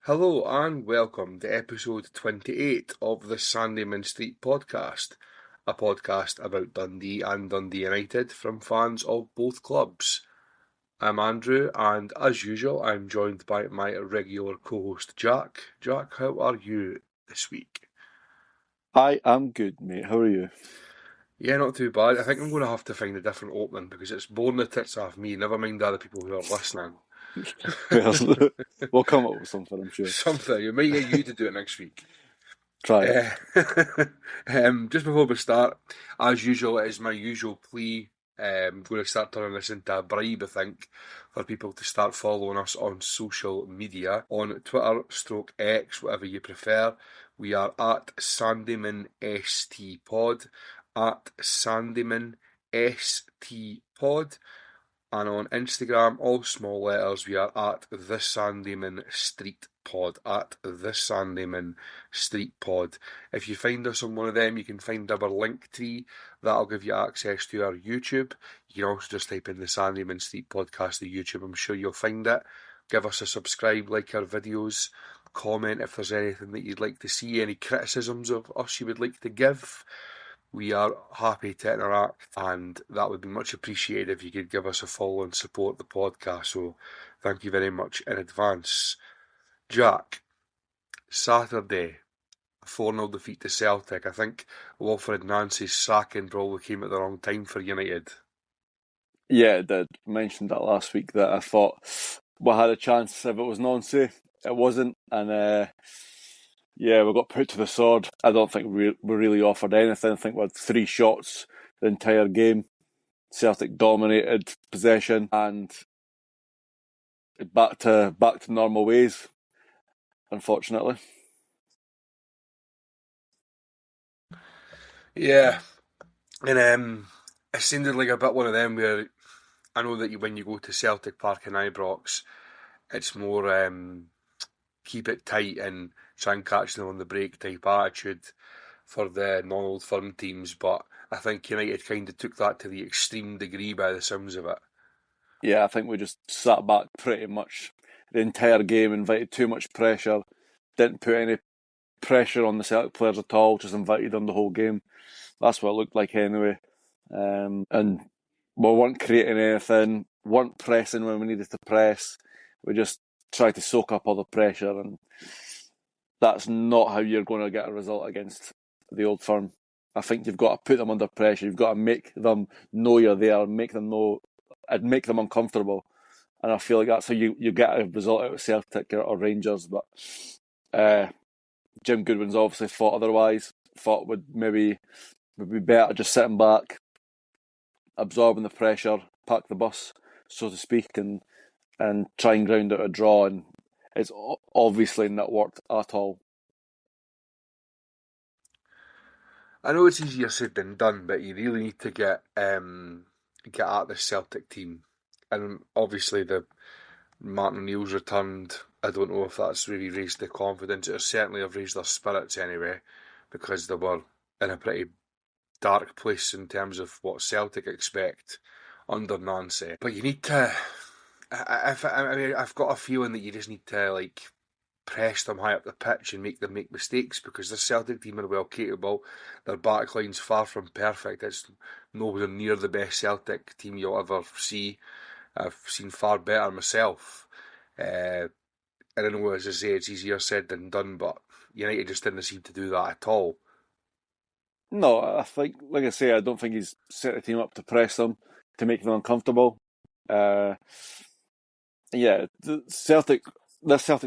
Hello and welcome to episode 28 of the Sandeman Street podcast, a podcast about Dundee and Dundee United from fans of both clubs. I'm Andrew, and as usual, I'm joined by my regular co-host Jack. Jack, how are you this week? I am good, mate. How are you? Yeah, not too bad. I think I'm going to have to find a different opening because it's boring the tits off me, never mind the other people who are listening. Well, we'll come up with something, I'm sure. Something, you might get you to do it next week. Try it. Just before we start, as usual, it is my usual plea. I'm going to start turning this into a bribe, I think, for people to start following us on social media. On Twitter, stroke X, whatever you prefer. We are at Sandeman ST Pod, at Sandeman ST Pod. And on Instagram, all small letters, we are at the Sandeman Street Pod, at the Sandeman Street Pod. If you find us on one of them, you can find our link tree. That'll give you access to our YouTube. You can also just type in the Sandeman Street Podcast to YouTube. I'm sure you'll find it. Give us a subscribe, like our videos, comment if there's anything that you'd like to see, any criticisms of us you would like to give. We are happy to interact, and that would be much appreciated if you could give us a follow and support the podcast. So, thank you very much in advance. Jack, Saturday, a 4-0 defeat to Celtic. I think Wilfred Nancy's sacking probably came at the wrong time for United. Yeah, I did. Mentioned that last week that I thought we had a chance if it was Nancy. It wasn't, and yeah, we got put to the sword. I don't think we really offered anything. I think we had 3 shots the entire game. Celtic dominated possession and back to normal ways, unfortunately. Yeah, and it sounded like a bit one of them where I know that when you go to Celtic Park in Ibrox, it's more keep it tight and try and catch them on the break type attitude for the non-old firm teams, but I think United kind of took that to the extreme degree by the sounds of it. Yeah, I think we just sat back pretty much the entire game, invited too much pressure, didn't put any pressure on the Celtic players at all, just invited them the whole game. That's what it looked like anyway. And we weren't creating anything, weren't pressing when we needed to press. We just tried to soak up all the pressure, and that's not how you're going to get a result against the Old Firm. I think you've got to put them under pressure. You've got to make them know you're there, make them know, and make them uncomfortable. And I feel like that's how you get a result out of Celtic or Rangers. But Jim Goodwin's obviously thought otherwise. Thought would be better just sitting back, absorbing the pressure, park the bus, so to speak, and try and ground out a draw. And it's obviously not worked at all. I know it's easier said than done, but you really need to get at the Celtic team, and obviously the Martin O'Neill's returned. I don't know if that's really raised the confidence. It certainly have raised their spirits anyway, because they were in a pretty dark place in terms of what Celtic expect under Nancy. But you need to. I've got a feeling that you just need to press them high up the pitch and make them make mistakes, because the Celtic team are well capable. Their backline's far from perfect. It's nowhere near the best Celtic team you'll ever see. I've seen far better myself. I don't know, as I say, it's easier said than done, but United just didn't seem to do that at all. No, I think, like I say, I don't think he's set the team up to press them, to make them uncomfortable. Yeah, this Celtic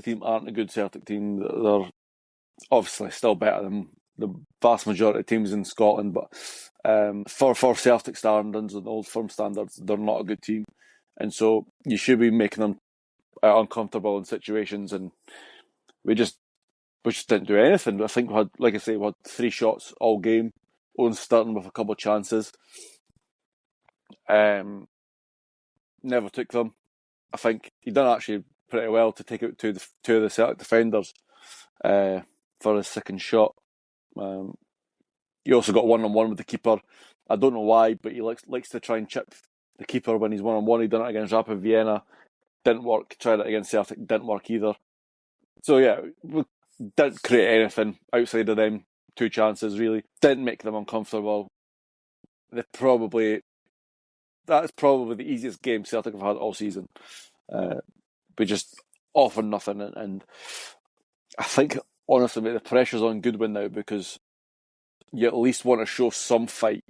team aren't a good Celtic team. They're obviously still better than the vast majority of teams in Scotland, but for Celtic standards and Old Firm standards, they're not a good team. And so you should be making them uncomfortable in situations, and we just didn't do anything. I think we had, like I say, we had 3 shots all game, Owen starting with a couple of chances. Never took them. I think he done actually pretty well to take out two of the Celtic defenders for his second shot. He also got 1-on-1 with the keeper. I don't know why, but he likes to try and chip the keeper when he's 1-on-1. He done it against Rapid Vienna. Didn't work. Tried it against Celtic. Didn't work either. So yeah, we didn't create anything outside of them 2 chances. Really, didn't make them uncomfortable. That's probably the easiest game Celtic have had all season. We just offered nothing, and I think honestly, mate, the pressure's on Goodwin now because you at least want to show some fight,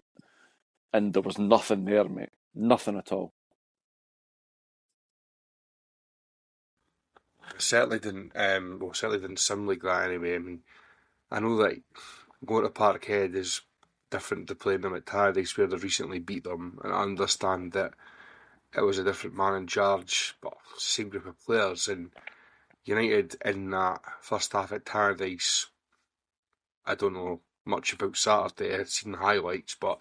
and there was nothing there, mate. Nothing at all. Certainly didn't seem like that anyway. I mean, I know that going to Parkhead is different to playing them at Tannadice where they've recently beat them, and I understand that it was a different man in charge, but same group of players. And United in that first half at Tannadice, I don't know much about Saturday. I'd seen the highlights, but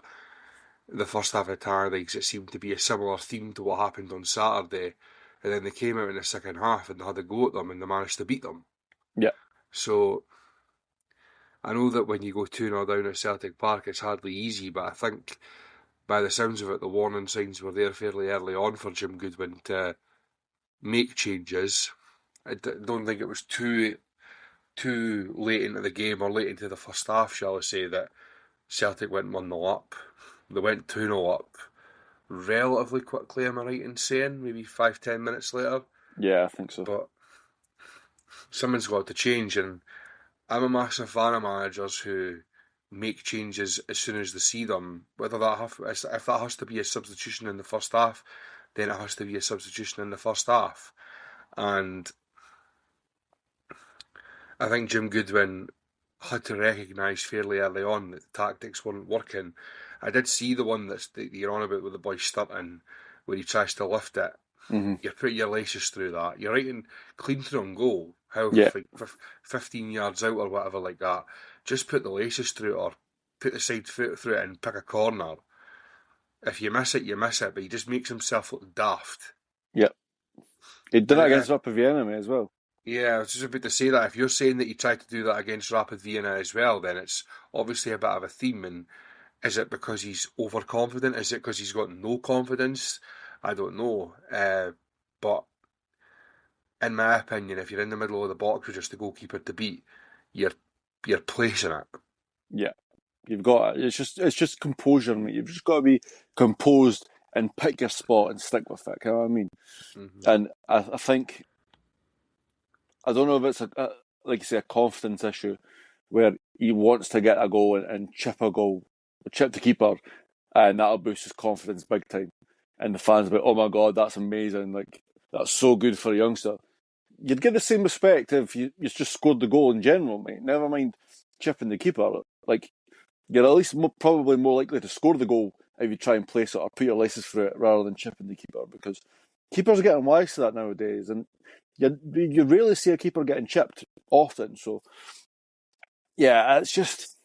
the first half of Tannadice, it seemed to be a similar theme to what happened on Saturday. And then they came out in the second half and they had a go at them and they managed to beat them. Yeah. So I know that when you go 2-0 down at Celtic Park, it's hardly easy, but I think by the sounds of it, the warning signs were there fairly early on for Jim Goodwin to make changes. I don't think it was too late into the game or late into the first half, shall I say, that Celtic went 1-0 up. They went 2-0 up relatively quickly, am I right in saying? Maybe 5-10 minutes later. Yeah, I think so. But something's got to change, and I'm a massive fan of managers who make changes as soon as they see them. Whether if that has to be a substitution in the first half, then it has to be a substitution in the first half. And I think Jim Goodwin had to recognise fairly early on that the tactics weren't working. I did see the one that you're on about with the boy Sturton, where he tries to lift it. Mm-hmm. You put your laces through that. You're right in clean through on goal. Yeah. Like 15 yards out or whatever like that. Just put the laces through it or put the side foot through it and pick a corner. If you miss it, you miss it. But he just makes himself look daft. Yeah. He did And it against Rapid Vienna, mate, as well. yeah, I was just about to say that. If you're saying that you tried to do that against Rapid Vienna as well, then it's obviously a bit of a theme. And is it because he's overconfident? Is it because he's got no confidence? I don't know. But in my opinion, if you're in the middle of the box with just the goalkeeper to beat, you're placing it. Yeah. You've got it's just composure, mate. You've just got to be composed and pick your spot and stick with it. You know what I mean? Mm-hmm. And I think I don't know if it's like you say a confidence issue where he wants to get a goal and chip a goal, chip the keeper, and that'll boost his confidence big time. And the fans will be, oh my god, that's amazing! Like that's so good for a youngster. You'd get the same respect if you just scored the goal in general, mate. Never mind chipping the keeper. Like you're at least probably more likely to score the goal if you try and place it or put your laces through it rather than chipping the keeper, because keepers are getting wise to that nowadays, and you rarely see a keeper getting chipped often. So yeah, it's just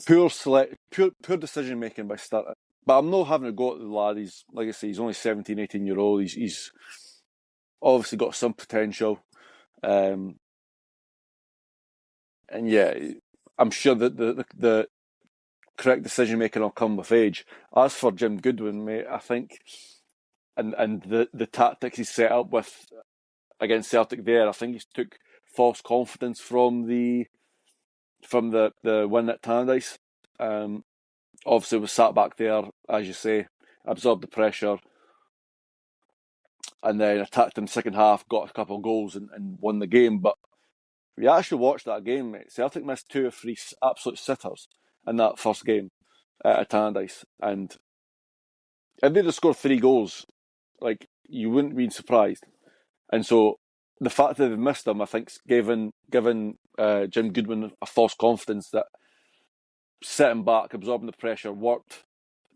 poor decision making by Sturton. But I'm not having to go at the lad. He's like I say, he's only 17, 18 year old. He's obviously got some potential. And yeah, I'm sure that the correct decision making will come with age. As for Jim Goodwin, mate, I think, and the tactics he's set up with against Celtic there, I think he took false confidence from the win at Tannadice. Obviously was sat back there, as you say, absorbed the pressure, and then attacked in the second half, got a couple of goals and won the game. But if you actually watched that game, mate, Celtic missed 2 or 3 absolute sitters in that first game at Tannadice. And if they'd have scored 3 goals, like, you wouldn't be surprised. And so the fact that they've missed them, I think, given Jim Goodwin a false confidence that sitting back, absorbing the pressure worked.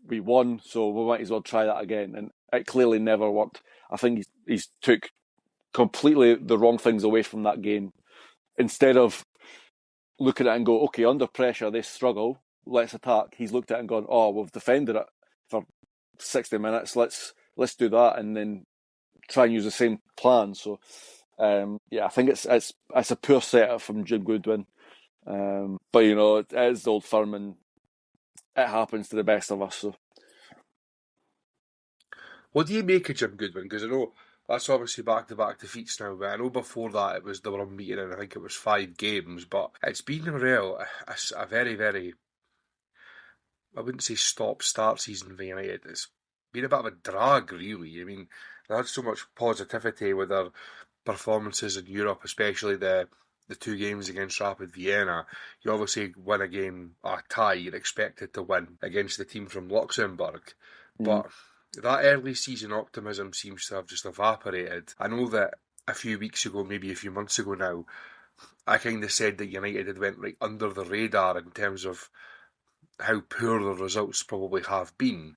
We won, so we might as well try that again. And it clearly never worked. I think he's took completely the wrong things away from that game. Instead of looking at it and go, okay, under pressure, they struggle, let's attack. He's looked at it and gone, oh, we've defended it for 60 minutes, let's do that and then try and use the same plan. So, yeah, I think it's a poor setup from Jim Goodwin. But, you know, it is the old firm and it happens to the best of us. So, What do you make of Jim Goodwin? Because I know That's obviously back-to-back defeats now, but I know before that they were unbeaten and I think it was 5 games, but it's been a very, very, I wouldn't say stop-start season for United. It's been a bit of a drag, really. I mean, they had so much positivity with their performances in Europe, especially the 2 games against Rapid Vienna. You obviously win a game, a tie, you're expected to win against the team from Luxembourg. Mm. But that early season optimism seems to have just evaporated. I know that a few weeks ago, maybe a few months ago now, I kind of said that United had went like under the radar in terms of how poor the results probably have been.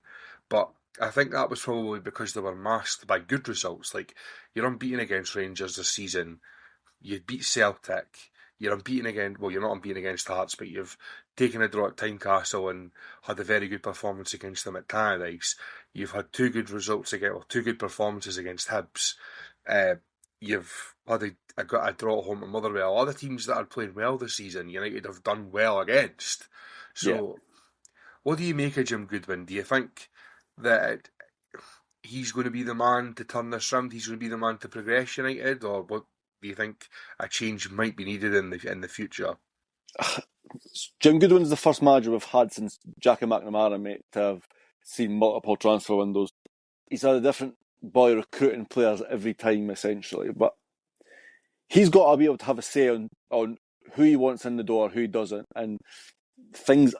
But I think that was probably because they were masked by good results. Like, you're unbeaten against Rangers this season, you beat Celtic, you're unbeaten against, well, you're not unbeaten against Hearts, but you've taken a draw at Tynecastle and had a very good performance against them at Tannadice. You've had 2 good performances against Hibs. Uh, you've got a draw at home at Motherwell. All the teams that are playing well this season, United have done well against. Yeah. So, what do you make of Jim Goodwin? Do you think that he's going to be the man to turn this round? He's going to be the man to progress United, or what do you think a change might be needed in the future? Jim Goodwin's the first manager we've had since Jackie McNamara, mate, to have seen multiple transfer windows. He's had a different boy recruiting players every time, essentially, but he's got to be able to have a say on who he wants in the door, who he doesn't, and things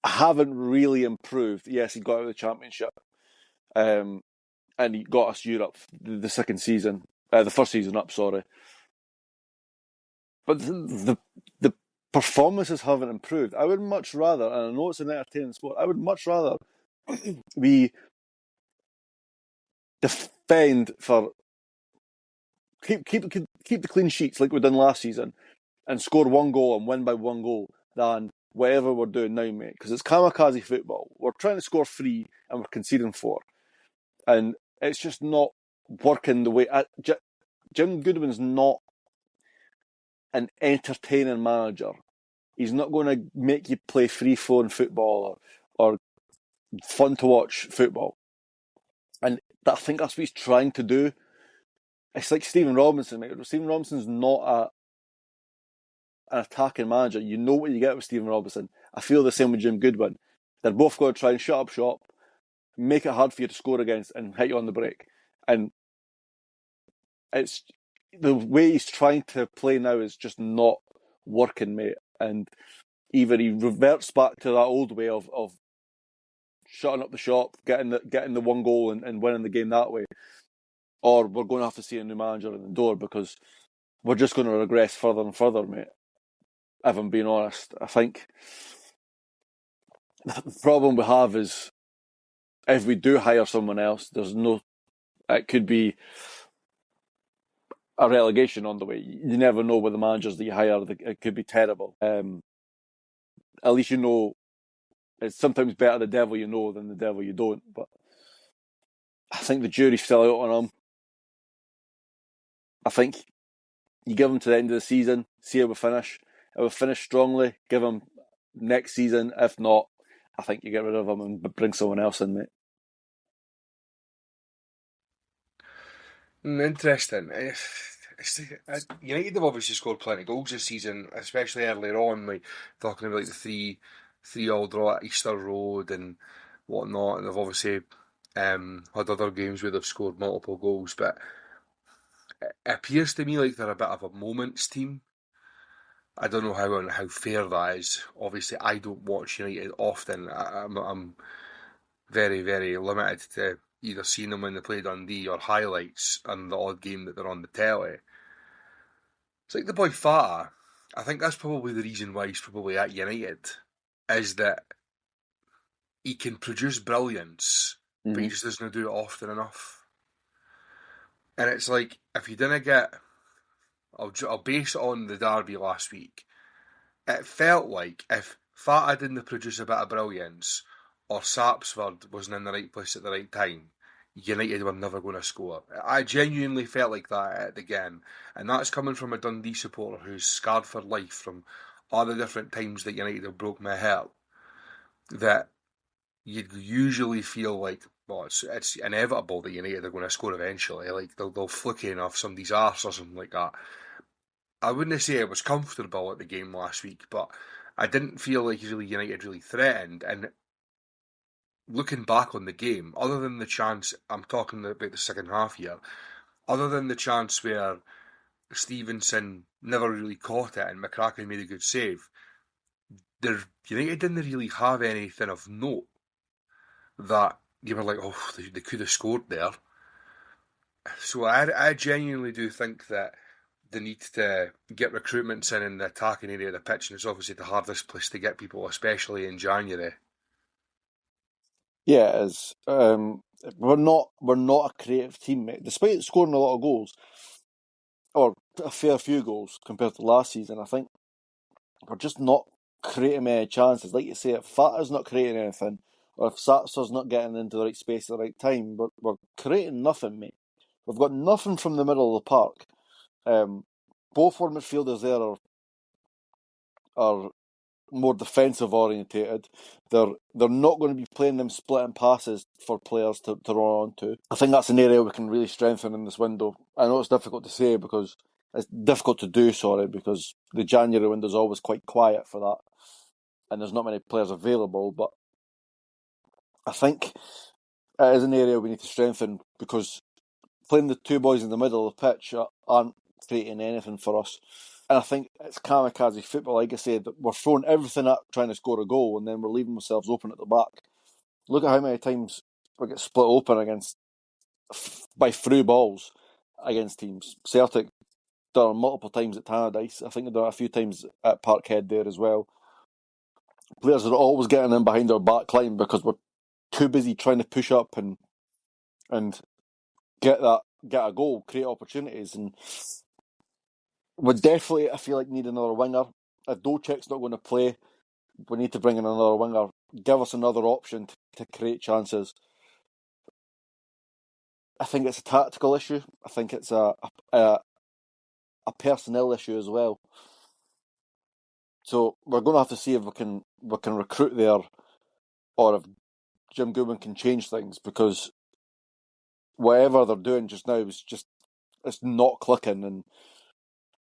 haven't really improved. Yes, he got out of the Championship, and he got us Europe the second season, the first season up, sorry. But the performances haven't improved. I would much rather, and I know it's an entertaining sport, I would much rather we defend for keep the clean sheets like we done last season and score 1 goal and win by 1 goal than whatever we're doing now, mate. Because it's kamikaze football. We're trying to score 3 and we're conceding 4, and it's just not working the way. Jim Goodwin's not an entertaining manager. He's not going to make you play free-flowing football or fun to watch football. And I think that's what he's trying to do. It's like Stephen Robinson, mate. Stephen Robinson's not an attacking manager. You know what you get with Stephen Robinson. I feel the same with Jim Goodwin. They're both going to try and shut up shop, make it hard for you to score against, and hit you on the break. And it's the way he's trying to play now is just not working, mate. And either he reverts back to that old way of shutting up the shop, getting the 1 goal and winning the game that way, or we're going to have to see a new manager in the door because we're just going to regress further and further, mate. If I'm being honest, I think the problem we have is if we do hire someone else, it could be a relegation on the way. You never know with the managers that you hire; it could be terrible. At least you know it's sometimes better the devil you know than the devil you don't. But I think the jury's still out on him. I think you give him to the end of the season, see how we finish. If we finish strongly, give him next season. If not, I think you get rid of him and bring someone else in, mate. Interesting. United have obviously scored plenty of goals this season, especially earlier on, like talking about like the three all draw at Easter Road and whatnot. And they've obviously had other games where they've scored multiple goals, but it appears to me like they're a bit of a moments team. I don't know how fair that is. Obviously, I don't watch United often. I'm very, very limited to either seeing them when they play Dundee or highlights and the odd game that they're on the telly. It's like the boy Fata. I think that's probably the reason why he's probably at United, is that he can produce brilliance, but he just doesn't do it often enough. And it's like, if you didn't get, I'll base it on the derby last week. It felt like if Fata didn't produce a bit of brilliance, or Sapsford wasn't in the right place at the right time, United were never going to score. I genuinely felt like that at the game, and that's coming from a Dundee supporter who's scarred for life from all the different times that United have broke my heart. That you'd usually feel like well, it's inevitable that United are going to score eventually. Like they'll flick in off somebody's arse or something like that. I wouldn't say it was comfortable at the game last week, but I didn't feel like United really threatened. And looking back on the game, other than the chance, I'm talking about the second half here, other than the chance where Stevenson never really caught it and McCracken made a good save, United didn't really have anything of note that you were like, oh, they could have scored there. So I genuinely do think that the need to get recruitments in the attacking area of the pitch, and it's obviously the hardest place to get people, especially in January. Yeah, it is. We're not a creative team, mate. Despite scoring a lot of goals, or a fair few goals compared to last season, I think we're just not creating many chances. Like you say, if Fata's not creating anything, or if Satsur's not getting into the right space at the right time, we're creating nothing, mate. We've got nothing from the middle of the park. Both our midfielders there are more defensive orientated. They're not going to be playing them splitting passes for players to run on to. I think that's an area we can really strengthen in this window. I know it's difficult to say because it's difficult to do, because the January window is always quite quiet for that, and there's not many players available. But I think it is an area we need to strengthen because playing the two boys in the middle of the pitch aren't creating anything for us. And I think it's kamikaze football. Like I said, we're throwing everything at trying to score a goal, and then we're leaving ourselves open at the back. Look at how many times we get split open by through balls against teams. Celtic done it multiple times at Tannadice. I think they've done it a few times at Parkhead there as well. Players are always getting in behind our back line because we're too busy trying to push up and get a goal, create opportunities, and we definitely, I feel like, need another winger. If Dolchek's not going to play, we need to bring in another winger. Give us another option to create chances. I think it's a tactical issue. I think it's a personnel issue as well. So we're going to have to see if we can recruit there, or if Jim Goodwin can change things, because whatever they're doing just now is it's not clicking.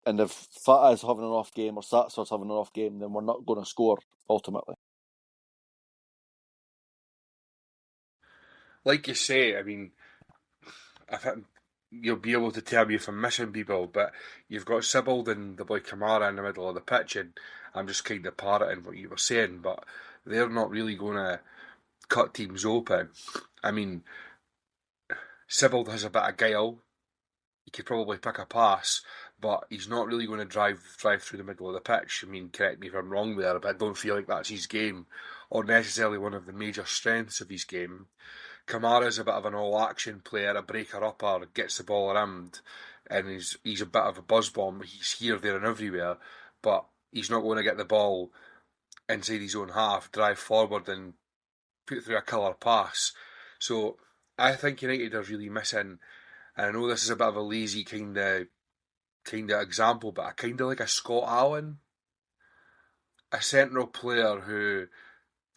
And if Fata is having an off game or Satsur's having an off game, then we're not going to score ultimately. Like you say, I mean, I think you'll be able to tell me if I'm missing people, but you've got Sibbald and the boy Kamara in the middle of the pitch, and I'm just kind of parroting what you were saying, but they're not really going to cut teams open. I mean, Sibbald has a bit of guile. He could probably pick a pass, but he's not really going to drive through the middle of the pitch. I mean, correct me if I'm wrong there, but I don't feel like that's his game, or necessarily one of the major strengths of his game. Kamara's a bit of an all-action player, a breaker-upper, gets the ball around, and he's a bit of a buzz bomb. He's here, there, and everywhere, but he's not going to get the ball inside his own half, drive forward, and put through a killer pass. So I think United are really missing. And I know this is a bit of a lazy kind of example, but I kind of like a Scott Allen, a central player who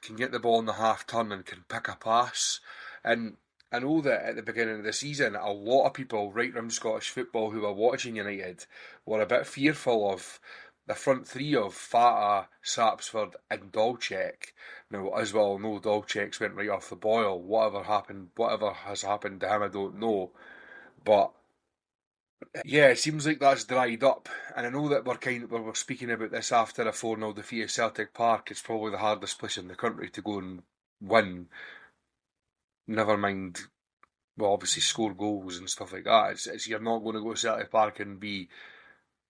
can get the ball in the half turn and can pick a pass. And I know that at the beginning of the season, a lot of people right around Scottish football who were watching United were a bit fearful of the front three of Fata, Sapsford, and Dolchek. Now, as well, no, Dolchek's went right off the boil. Whatever has happened to him, I don't know. But yeah, it seems like that's dried up, and I know that we're speaking about this after a 4-0 defeat at Celtic Park. It's probably the hardest place in the country to go and win. Never mind, well, obviously score goals and stuff like that. It's you're not going to go to Celtic Park and be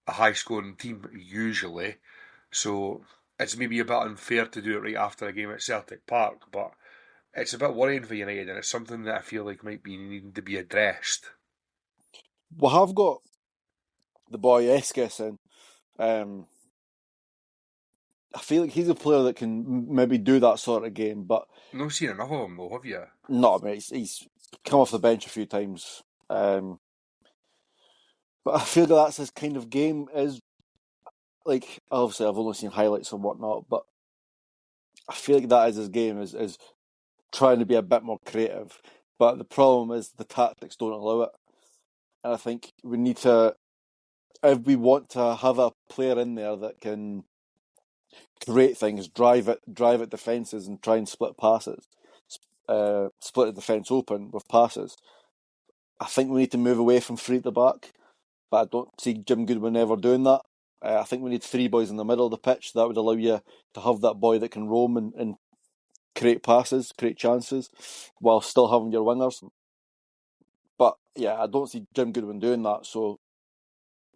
a high-scoring team usually, so it's maybe a bit unfair to do it right after a game at Celtic Park. But it's a bit worrying for United, and it's something that I feel like might be needing to be addressed. We have got the boy Eskes in. I feel like he's a player that can maybe do that sort of game, but No seen enough of him though, have you? no, I mean, he's come off the bench a few times. But I feel like that's his kind of game. Is like, obviously I've only seen highlights and whatnot, but I feel like that is his game, is trying to be a bit more creative. but the problem is the tactics don't allow it. And I think we need to, if we want to have a player in there that can create things, drive at defences, and try and split passes, split the defence open with passes. I think we need to move away from three at the back, but I don't see Jim Goodwin ever doing that. I think we need three boys in the middle of the pitch. That would allow you to have that boy that can roam and create passes, create chances, while still having your wingers. But yeah, I don't see Jim Goodwin doing that. So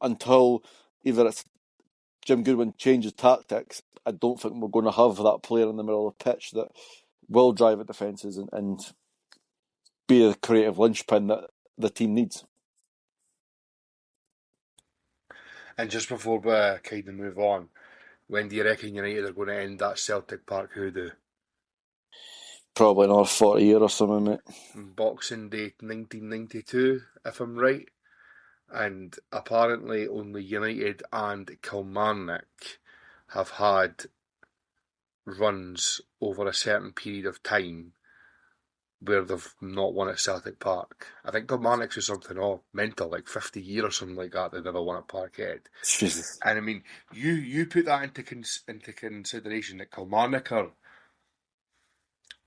until either it's Jim Goodwin changes tactics, I don't think we're going to have that player in the middle of the pitch that will drive at defences and be a creative linchpin that the team needs. And just before we kind of move on, when do you reckon United are going to end that Celtic Park hoodoo? Probably another 40 years or something, mate. Boxing Day 1992, if I'm right. And apparently only United and Kilmarnock have had runs over a certain period of time where they've not won at Celtic Park. I think Kilmarnock's was something mental, like 50 years or something like that. They never won at Parkhead. Jesus. And I mean, you put that into consideration that Kilmarnock are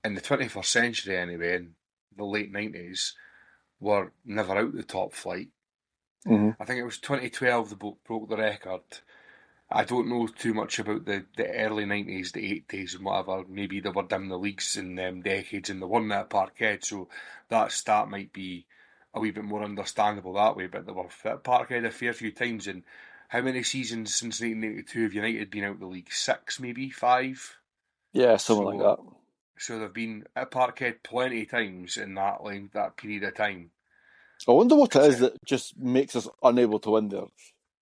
in the 21st century anyway, in the late 90s, were never out the top flight. Mm-hmm. I think it was 2012 they broke the record. I don't know too much about the early 90s, the 80s and whatever. Maybe they were down the leagues in them decades and they won that Parkhead, so that stat might be a wee bit more understandable that way. But they were at Parkhead a fair few times. And how many seasons since 1982 have United been out the league? 6, maybe 5? Yeah, something like So, that. so they've been at Parkhead plenty of times in that period of time. I wonder what it It's is that just makes us unable to win there.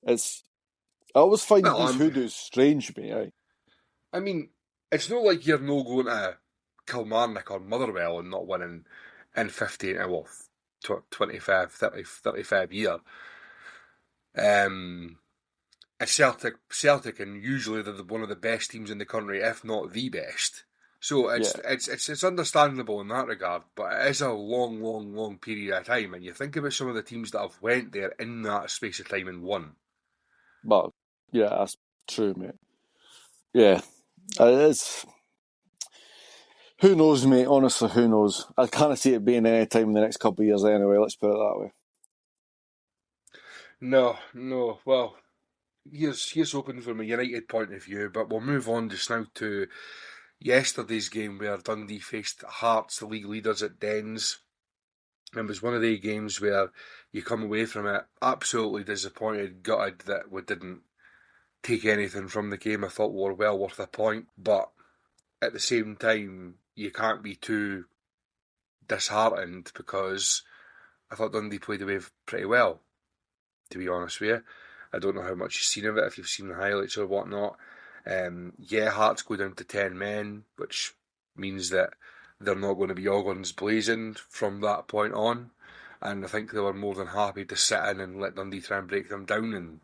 I always find well, these hoodoos strange, mate. I mean, it's not like you're no going to Kilmarnock or Motherwell and not winning in 15, 25, 30, 35 year. Um, it's Celtic, and usually they're one of the best teams in the country, if not the best. So Yeah, it's understandable in that regard, but it is a long, long, long period of time. And you think about some of the teams that have went there in that space of time and won. but yeah, that's true, mate. Yeah, it is. Who knows, mate? Honestly, who knows? I can't see it being any time in the next couple of years anyway. Let's put it that way. No, no. Well, here's hoping from a United point of view, but we'll move on just now to yesterday's game where Dundee faced Hearts, the league leaders at Dens. It was one of the games where you come away from it absolutely disappointed, gutted that we didn't take anything from the game. I thought we were well worth a point, but at the same time, you can't be too disheartened because I thought Dundee played away pretty well, to be honest with you. I don't know how much you've seen of it, if you've seen the highlights or whatnot. Hearts go down to 10 men, which means that they're not going to be all guns blazing from that point on. And I think they were more than happy to sit in and let Dundee try and break them down.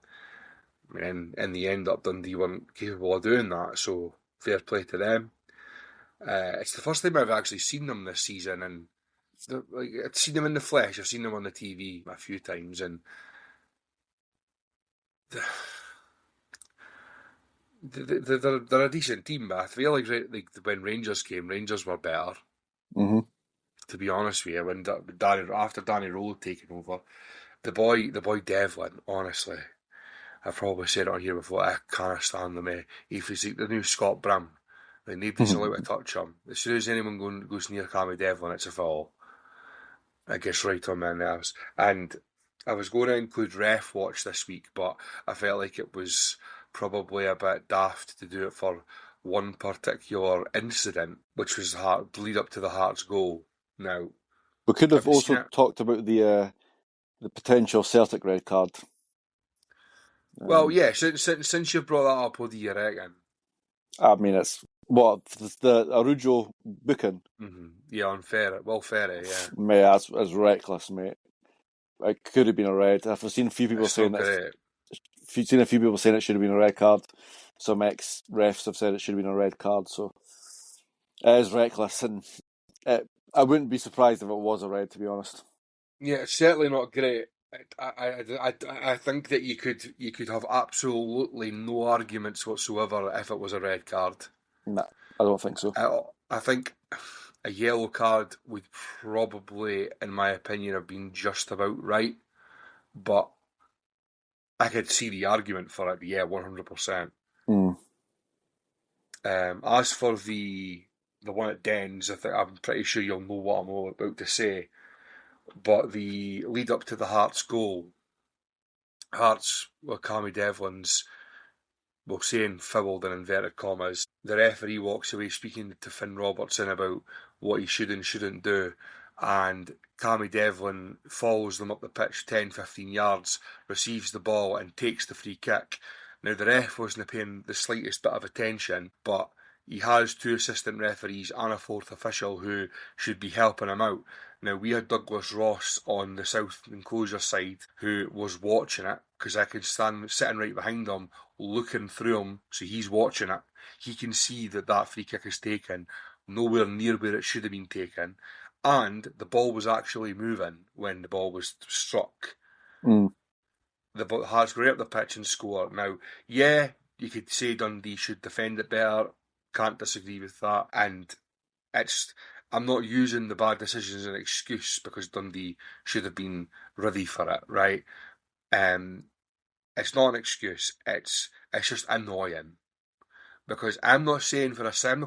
And in the end, Dundee weren't capable of doing that. So fair play to them. It's the first time I've actually seen them this season, and I've seen them in the flesh. I've seen them on the TV a few times, and they're a decent team, but I feel like when Rangers came, Rangers were better. Mm-hmm. To be honest with you, when after Danny Rose had taken over, the boy Devlin, honestly, I've probably said it on here before. I can't stand him. He's like the new Scott Bram. Like nobody's allowed to touch him. As soon as anyone goes near Cammy Devlin, it's a foul. It gets right on my nerves. And I was going to include Ref Watch this week, but I felt like it was probably a bit daft to do it for one particular incident, which was the lead up to the Hearts goal. Now, We could have have you seen also it? talked about the potential Celtic red card. Well, yeah. Since you brought that up, what do you reckon? I mean, it's what the Arujo booking. Yeah, on Ferry. Well, Ferry, yeah. Mate, that's reckless, mate. It could have been a red. I've seen a few people It's so saying that. great. Seen a few people saying it should have been a red card. Some ex refs have said it should have been a red card. So it is reckless, and I wouldn't be surprised if it was a red, to be honest. Yeah, it's certainly not great. I think that you could have absolutely no arguments whatsoever if it was a red card. Nah, I don't think so. I think a yellow card would probably, in my opinion, have been just about right, but I could see the argument for it. Yeah, 100%. Mm. As for the one at Dens, I'm pretty sure you'll know what I'm all about to say. But the lead up to the Hearts goal, Hearts were Cammy Devlin's, well, saying fouled in inverted commas. The referee walks away speaking to Finn Robertson about what he should and shouldn't do, and Cammy Devlin follows them up the pitch 10-15 yards, receives the ball and takes the free kick. Now the ref wasn't paying the slightest bit of attention, but he has two assistant referees and a fourth official who should be helping him out. Now we had Douglas Ross on the south enclosure side who was watching it, because I could stand sitting right behind him looking through him, so he's watching it. He can see that that free kick is taken nowhere near where it should have been taken, and the ball was actually moving when the ball was struck. Mm. The Hearts go right up the pitch and score. Now, yeah, you could say Dundee should defend it better. Can't disagree with that. And I'm not using the bad decisions as an excuse, because Dundee should have been ready for it, right? It's not an excuse. It's just annoying, because I'm not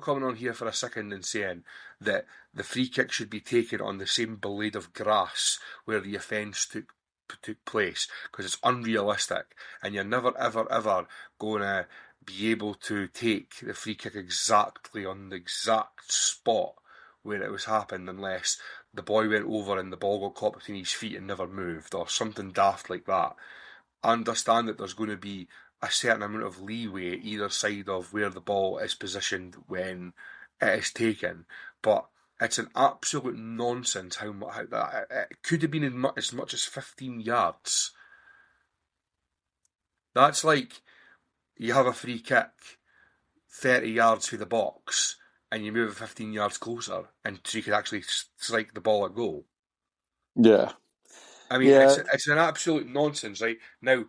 coming on here for a second and saying that the free kick should be taken on the same blade of grass where the offence took place, because it's unrealistic, and you're never ever ever going to be able to take the free kick exactly on the exact spot where it was happened, unless the boy went over and the ball got caught between his feet and never moved, or something daft like that. I understand that there's going to be a certain amount of leeway either side of where the ball is positioned when it is taken, but it's an absolute nonsense how that it could have been as much as 15 yards. That's like you have a free kick 30 yards through the box and you move it 15 yards closer, and so you could actually strike the ball at goal. Yeah. I mean, Yeah. it's an absolute nonsense, right? Now,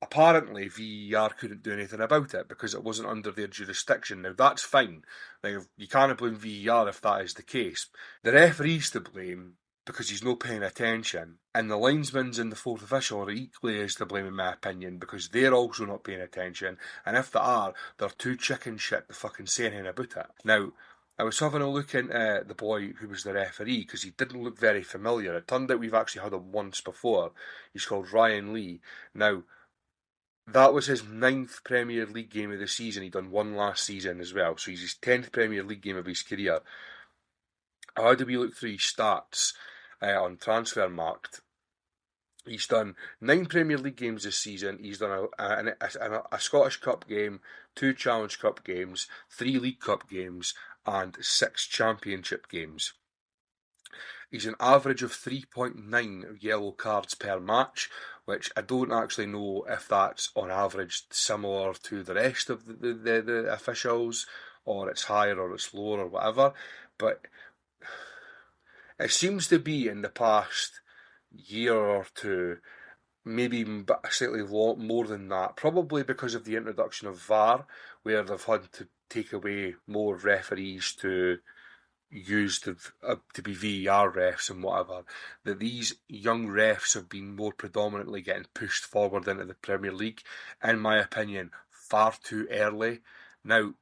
apparently VAR couldn't do anything about it because it wasn't under their jurisdiction. Now that's fine. Now you can't blame VAR if that is the case. The referee's to blame because he's not paying attention, and the linesmen and the fourth official are equally as to blame, in my opinion, because they're also not paying attention. And if they are, they're too chicken shit to fucking say anything about it. Now, I was having a look into the boy who was the referee, because he didn't look very familiar. It turned out we've actually had him once before. He's called Ryan Lee. Now, that was his 9th Premier League game of the season. He'd done one last season as well, so he's his 10th Premier League game of his career. How do we look through his stats on Transfermarkt? He's done 9 Premier League games this season. He's done a Scottish Cup game, 2 Challenge Cup games, 3 League Cup games, and 6 Championship games. He's an average of 3.9 yellow cards per match, which I don't actually know if that's on average similar to the rest of the officials, or it's higher or it's lower or whatever, but it seems to be in the past year or two, maybe even slightly more than that, probably because of the introduction of VAR, where they've had to take away more referees to used to be VAR refs and whatever, that these young refs have been more predominantly getting pushed forward into the Premier League, in my opinion, far too early. Now,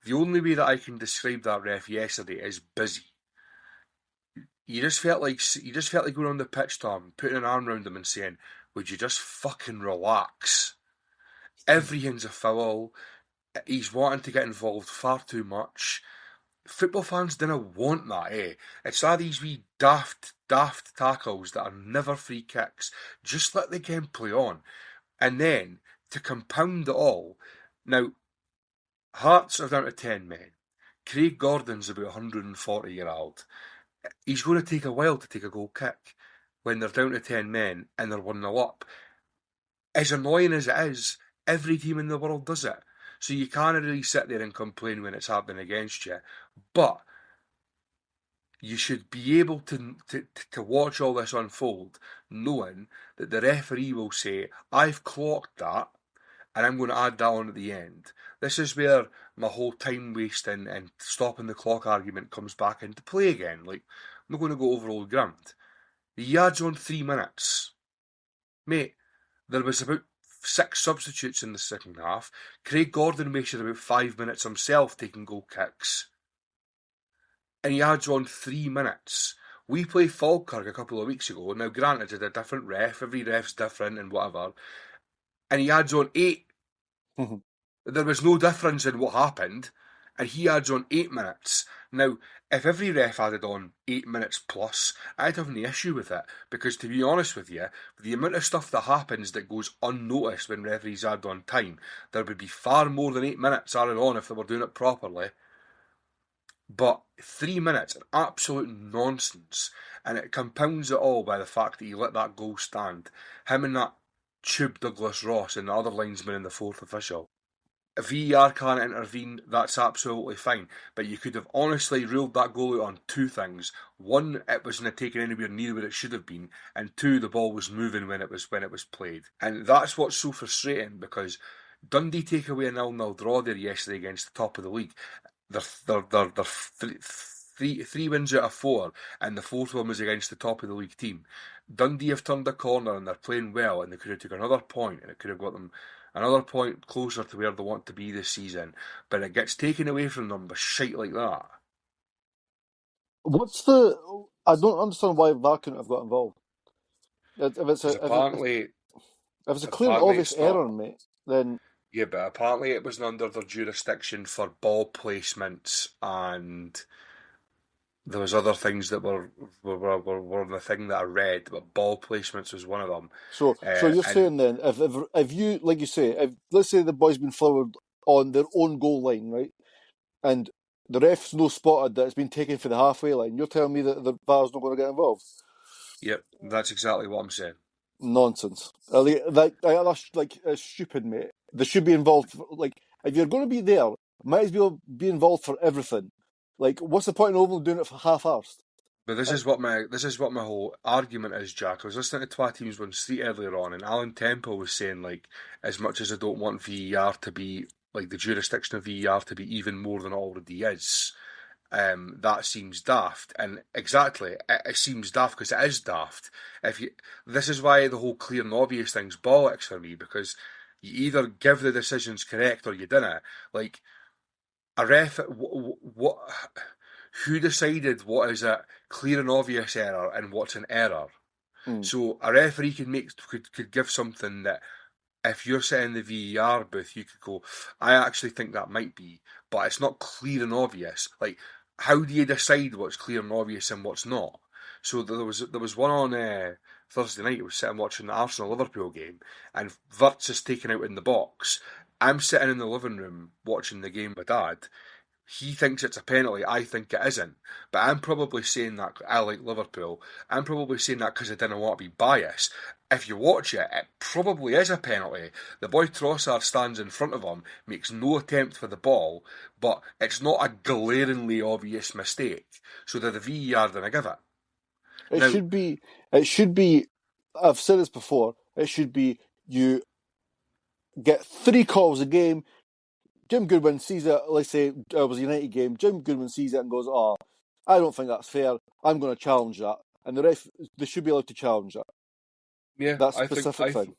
the only way that I can describe that ref yesterday is busy. You just felt like going on the pitch to him, putting an arm around him and saying, "Would you just fucking relax?" Everything's a foul. He's wanting to get involved far too much. Football fans didn't want that, eh? It's all these wee daft tackles that are never free kicks. Just let the game play on. And then, to compound it all, now, Hearts are down to 10 men. Craig Gordon's about 140-year-old. He's going to take a while to take a goal kick when they're down to 10 men and they're 1-0 up. As annoying as it is, every team in the world does it. So you can't really sit there and complain when it's happening against you. But you should be able to watch all this unfold, knowing that the referee will say, I've clocked that, and I'm going to add that on at the end. This is where my whole time wasting and stopping the clock argument comes back into play again. Like, I'm not going to go over old ground. He adds on 3 minutes. Mate, there was about 6 substitutes in the second half. Craig Gordon wasted about 5 minutes himself taking goal kicks. And he adds on 3 minutes. We played Falkirk a couple of weeks ago. Now, granted, it's a different ref. Every ref's different and whatever. And he adds on 8. There was no difference in what happened. And he adds on 8 minutes. Now, if every ref added on 8 minutes plus, I'd have no issue with it. Because to be honest with you, the amount of stuff that happens that goes unnoticed when referees add on time, there would be far more than 8 minutes added on if they were doing it properly. But 3 minutes, an absolute nonsense. And it compounds it all by the fact that he let that goal stand. Him and that tube Douglas Ross and the other linesman and the fourth official. If VAR can't intervene, that's absolutely fine. But you could have honestly ruled that goal out on 2 things. One, it wasn't taken anywhere near where it should have been. And 2, the ball was moving when it was played. And that's what's so frustrating, because Dundee take away a 0-0 draw there yesterday against the top of the league. They're three wins out of 4, and the fourth one was against the top of the league team. Dundee have turned a corner and they're playing well, and they could have took another point, and it could have got them another point closer to where they want to be this season. But it gets taken away from them by shite like that. I don't understand why VAR couldn't have got involved. If it's Apparently a clear and obvious error, mate, then... Yeah, but apparently it wasn't under their jurisdiction for ball placements, and there was other things that were the thing that I read, but ball placements was one of them. So you're saying then, if you, like you say, if let's say the boy's been forward on their own goal line, right, and the ref's no spotted that it's been taken for the halfway line, you're telling me that the VAR's not going to get involved? Yep, that's exactly what I'm saying. Nonsense. That's stupid, mate. They should be involved. If you're going to be there, might as well be involved for everything. Like, what's the point in only doing it for half-arsed? But this is what my whole argument is, Jack. I was listening to Twa Teams One Street earlier on, and Alan Temple was saying, like, as much as I don't want VAR to be, like, the jurisdiction of VAR to be even more than it already is, that seems daft. And exactly, it seems daft because it is daft. This is why the whole clear and obvious thing's bollocks for me, because you either give the decisions correct or you didn't. Like, a ref, who decided what is a clear and obvious error and what's an error? So a referee could give something that, if you're sitting in the VAR booth, you could go, I actually think that might be, but it's not clear and obvious. Like, how do you decide what's clear and obvious and what's not? So there was one on Thursday night. I was sitting watching the Arsenal-Liverpool game, and Wirtz is taken out in the box. I'm sitting in the living room watching the game with Dad. He thinks it's a penalty, I think it isn't. But I'm probably saying that I like Liverpool. I'm probably saying that because I didn't want to be biased. If you watch it, it probably is a penalty. The boy Trossard stands in front of him, makes no attempt for the ball, but it's not a glaringly obvious mistake. So that the VAR didn't give it. It should be, I've said this before, it should be you get 3 calls a game. Jim Goodwin sees it, let's say it was a United game, Jim Goodwin sees it and goes, I don't think that's fair, I'm going to challenge that. And the ref, they should be allowed to challenge that. Yeah, that specific thing.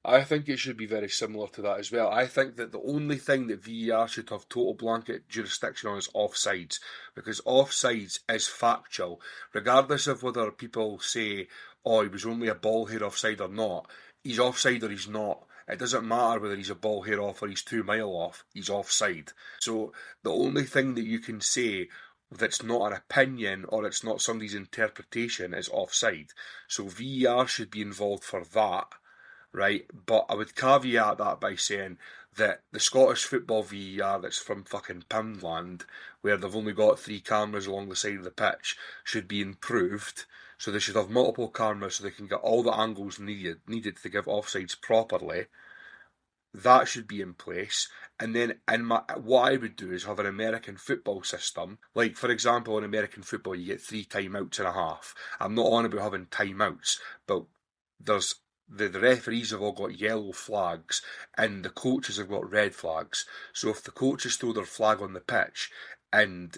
I think it should be very similar to that as well. I think that the only thing that VAR should have total blanket jurisdiction on is offsides, because offsides is factual. Regardless of whether people say, he was only a ball hair offside or not, he's offside or he's not. It doesn't matter whether he's a ball hair off or he's 2 mile off, he's offside. So the only thing that you can say that's not an opinion or it's not somebody's interpretation is offside. So VAR should be involved for that, right? But I would caveat that by saying that the Scottish football VAR that's from fucking Poundland, where they've only got 3 cameras along the side of the pitch, should be improved. So they should have multiple cameras so they can get all the angles needed to give offsides properly. that should be in place. And then what I would do is have an American football system. Like, for example, in American football, you get 3 timeouts and a half. I'm not on about having timeouts, but there's the referees have all got yellow flags and the coaches have got red flags. So if the coaches throw their flag on the pitch and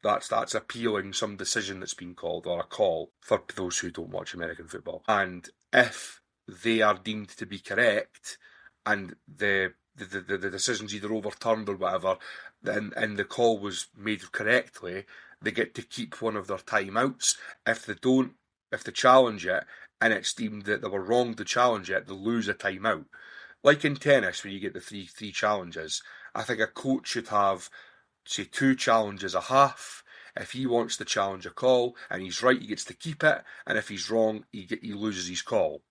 that's appealing some decision that's been called or a call for those who don't watch American football. And if they are deemed to be correct and the decision's either overturned or whatever, and the call was made correctly, they get to keep one of their timeouts. If they challenge it and it's deemed that they were wrong to challenge it, they lose a timeout. Like in tennis, when you get the three challenges, I think a coach should have, say, 2 challenges a half. If he wants to challenge a call and he's right, he gets to keep it, and if he's wrong, he loses his call.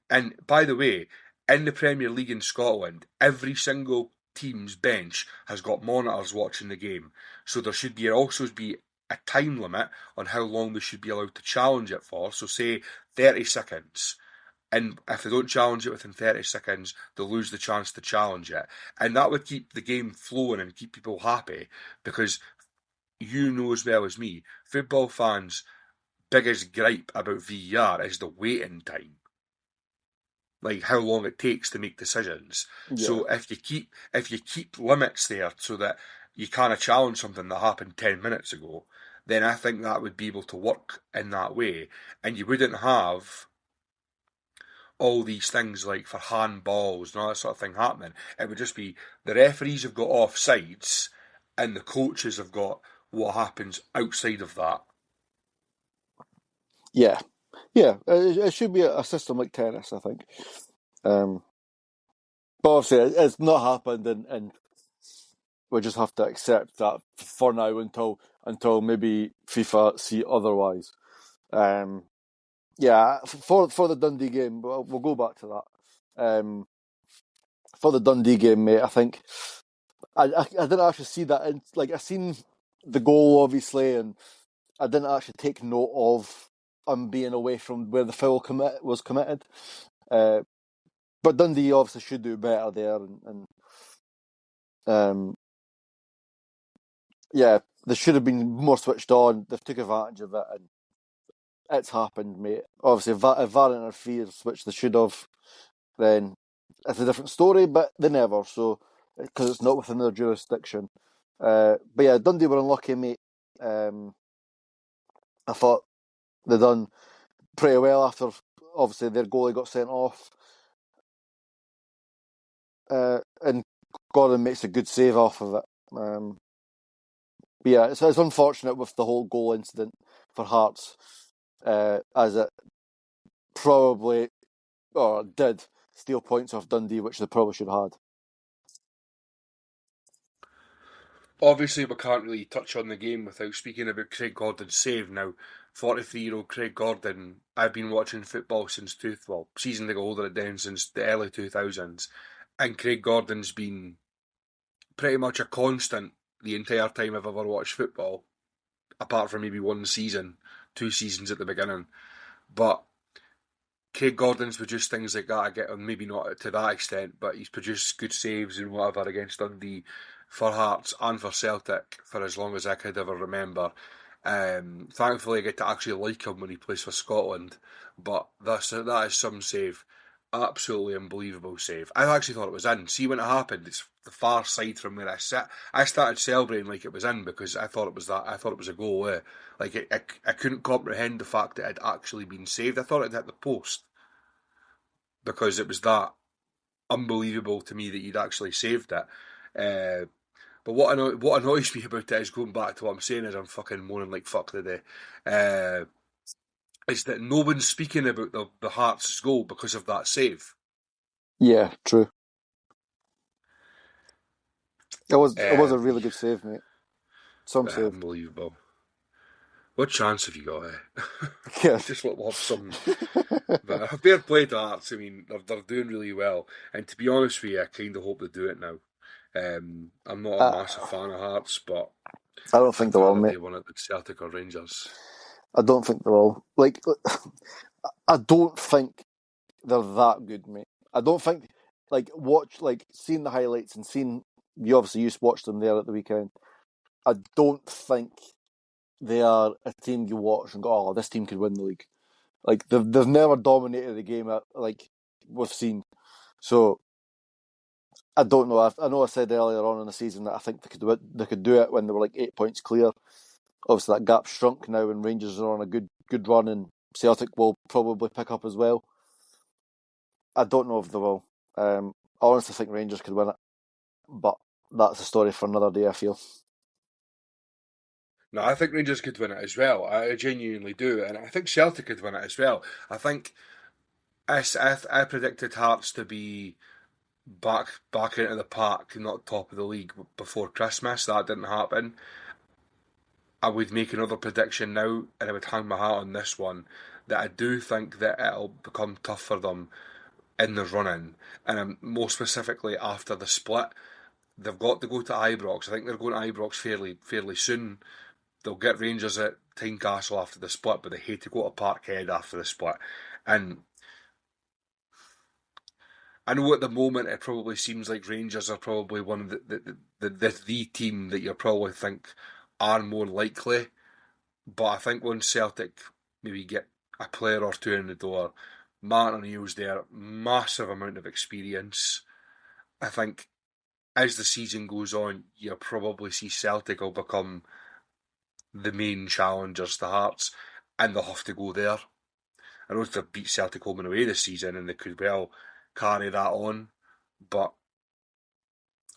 And by the way, in the Premier League in Scotland, every single team's bench has got monitors watching the game. So there should also be a time limit on how long they should be allowed to challenge it for. So say 30 seconds. And if they don't challenge it within 30 seconds, they'll lose the chance to challenge it. And that would keep the game flowing and keep people happy, because you know as well as me, football fans' biggest gripe about VAR is the waiting time. Like how long it takes to make decisions. Yeah. So if you keep limits there so that you can't challenge something that happened 10 minutes ago, then I think that would be able to work in that way. And you wouldn't have all these things like for handballs and all that sort of thing happening. It would just be the referees have got offsides and the coaches have got what happens outside of that. Yeah. It should be a system like tennis, I think. But obviously, it's not happened, and we just have to accept that for now until maybe FIFA see otherwise. Yeah, for the Dundee game, we'll go back to that. For the Dundee game, mate, I think I didn't actually see that. I seen the goal, obviously, and I didn't actually take note of being away from where the foul was committed. But Dundee obviously should do better there, and yeah, they should have been more switched on. They've took advantage of it, and it's happened, mate. Obviously, if VAR interferes, which they should have, then it's a different story, but they never, so, because it's not within their jurisdiction. But yeah, Dundee were unlucky, mate. I thought they done pretty well after, obviously, their goalie got sent off. And Gordon makes a good save off of it. But yeah, it's unfortunate with the whole goal incident for Hearts, as it probably, or did, steal points off Dundee, which they probably should have had. Obviously, we can't really touch on the game without speaking about Craig Gordon's save. Now, 43-year-old Craig Gordon, I've been watching football since season to go older it down since the early 2000s, and Craig Gordon's been pretty much a constant the entire time I've ever watched football, apart from maybe 2 seasons at the beginning. But Craig Gordon's produced things like that, I get, maybe not to that extent, but he's produced good saves and whatever against Dundee for Hearts and for Celtic for as long as I could ever remember. Thankfully, I get to actually like him when he plays for Scotland, but that is some save. Absolutely unbelievable save. I actually thought it was in. See when it happened, it's the far side from where I sit. I started celebrating like it was in because I thought it was that. I thought it was a goal. I couldn't comprehend the fact that it had actually been saved. I thought it had hit the post because it was that unbelievable to me that you'd actually saved it. But what annoys me about it is, going back to what I'm saying, is I'm fucking moaning like fuck today. Is that no one's speaking about the Hearts' goal because of that save. Yeah, true. It was a really good save, mate. Save. Unbelievable. What chance have you got? Yeah. Just love some. But fair play to Hearts. I mean, they're doing really well, and to be honest with you, I kind of hope they do it now. I'm not a massive fan of Hearts, but I don't think they will, mate. They won it with Celtic or Rangers. I don't think they will. I don't think they're that good, mate. I don't think seeing the highlights and seeing you obviously used to watch them there at the weekend. I don't think they are a team you watch and go, oh, this team could win the league. Like they've never dominated the game like we've seen. So I don't know. I know I said earlier on in the season that I think they could do it when they were like 8 points clear. Obviously, that gap's shrunk now, and Rangers are on a good run, and Celtic will probably pick up as well. I don't know if they will. I honestly think Rangers could win it, but that's a story for another day, I feel. No, I think Rangers could win it as well. I genuinely do, and I think Celtic could win it as well. I think I predicted Hearts to be back into the park, not top of the league before Christmas. That didn't happen. I would make another prediction now, and I would hang my hat on this one, that I do think that it'll become tough for them in the run-in, and more specifically after the split. They've got to go to Ibrox. I think they're going to Ibrox fairly soon. They'll get Rangers at Tynecastle after the split, but they hate to go to Parkhead after the split. And I know at the moment it probably seems like Rangers are probably one of the team that you probably think are more likely. But I think once Celtic maybe get a player or two in the door, Martin O'Neill's there, massive amount of experience. I think as the season goes on, you'll probably see Celtic will become the main challengers to Hearts, and they'll have to go there. I know they've beat Celtic home and away this season, and they could well carry that on, but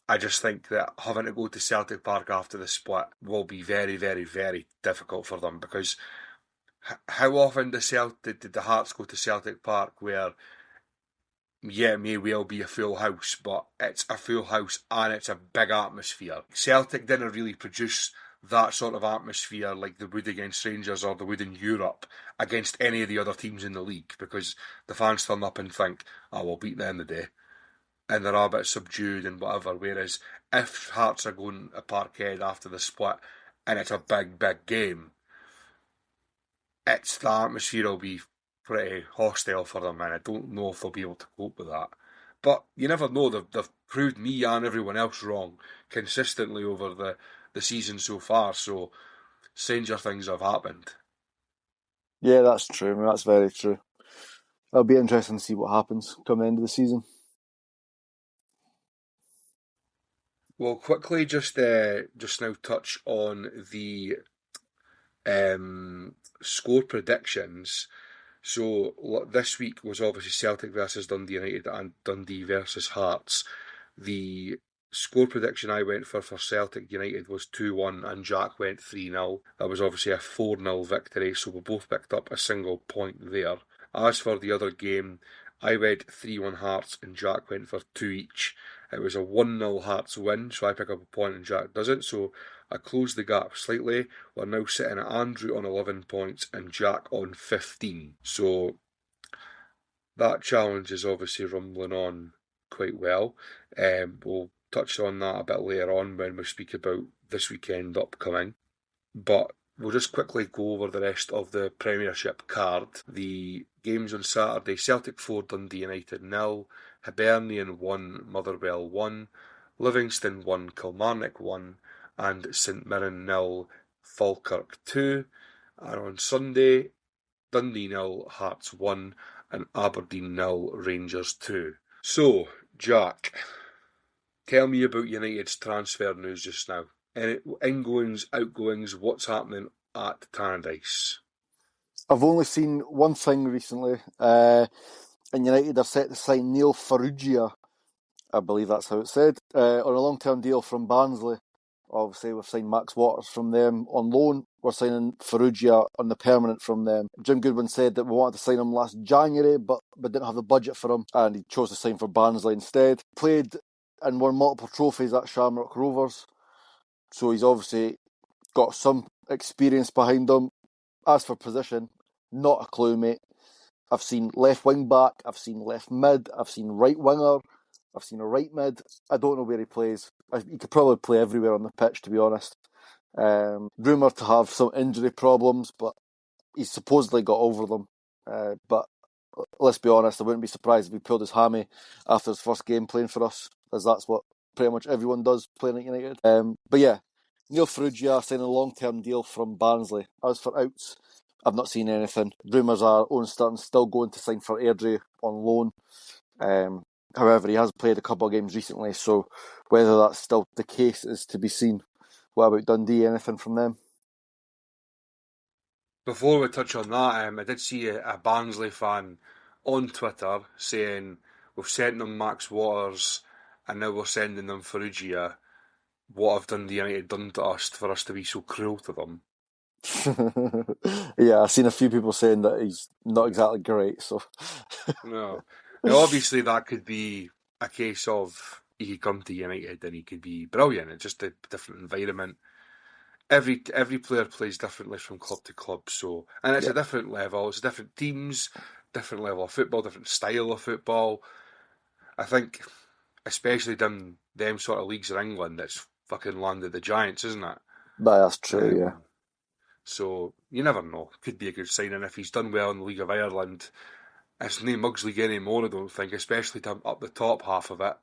I just think that having to go to Celtic Park after the split will be very, very, very difficult for them, because how often did the Hearts go to Celtic Park where, yeah, it may well be a full house, but it's a full house and it's a big atmosphere. Celtic didn't really produce that sort of atmosphere like they would against Rangers or they would in Europe against any of the other teams in the league, because the fans turn up and think, oh, we'll beat them today. And they're a bit subdued and whatever. Whereas if Hearts are going to Parkhead after the split and it's a big, big game, the atmosphere will be pretty hostile for them, and I don't know if they'll be able to cope with that. But you never know. They've proved me and everyone else wrong consistently over the season so far. So stranger things have happened. Yeah, that's true. I mean, that's very true. It'll be interesting to see what happens come the end of the season. We'll quickly just now touch on the score predictions. So this week was obviously Celtic versus Dundee United and Dundee versus Hearts. The score prediction I went for Celtic United was 2-1 and Jack went 3-0. That was obviously a 4-0 victory, so we both picked up a single point there. As for the other game, I went 3-1 Hearts and Jack went for 2 each. It was a 1-0 Hearts win, so I pick up a point and Jack doesn't. So I closed the gap slightly. We're now sitting at Andrew on 11 points and Jack on 15. So that challenge is obviously rumbling on quite well. We'll touch on that a bit later on when we speak about this weekend upcoming. But we'll just quickly go over the rest of the Premiership card. The games on Saturday: Celtic 4, Dundee United 0, Hibernian 1, Motherwell 1, Livingston 1, Kilmarnock 1, and St Mirren 0, Falkirk 2. And on Sunday, Dundee 0, Hearts 1, and Aberdeen 0, Rangers 2. So, Jack, tell me about United's transfer news just now. Any ingoings, outgoings, what's happening at Tannadice? I've only seen one thing recently, and United are set to sign Neil Farrugia, I believe that's how it's said, on a long-term deal from Barnsley. Obviously, we've signed Max Waters from them on loan. We're signing Farrugia on the permanent from them. Jim Goodwin said that we wanted to sign him last January, but didn't have the budget for him, and he chose to sign for Barnsley instead. Played and won multiple trophies at Shamrock Rovers, so he's obviously got some experience behind him. As for position, not a clue, mate. I've seen left wing back, I've seen left mid, I've seen right winger, I've seen a right mid. I don't know where he plays. He could probably play everywhere on the pitch, to be honest. Rumoured to have some injury problems, but he's supposedly got over them. But let's be honest, I wouldn't be surprised if he pulled his hammy after his first game playing for us, as that's what pretty much everyone does playing at United. But yeah, Neil Ferrugia signed a long-term deal from Barnsley. As for outs, I've not seen anything. Rumours are Owen Sturton's still going to sign for Airdrie on loan. However, he has played a couple of games recently, so whether that's still the case is to be seen. What about Dundee? Anything from them? Before we touch on that, I did see a Barnsley fan on Twitter saying we've sent them Max Waters and now we're sending them Ferrugia. What have Dundee United done to us for us to be so cruel to them? Yeah, I've seen a few people saying that he's not exactly great. So No. Now, obviously, that could be a case of he could come to United and he could be brilliant. It's just a different environment. Every player plays differently from club to club, so and it's yeah, a different level. It's different teams, different level of football, different style of football. I think, especially down them sort of leagues in England, it's fucking landed the Giants, isn't it? but that's true. Yeah, Um, so you never know. Could be a good signing if he's done well in the League of Ireland. It's no Mugs League anymore, I don't think, especially to up the top half of it.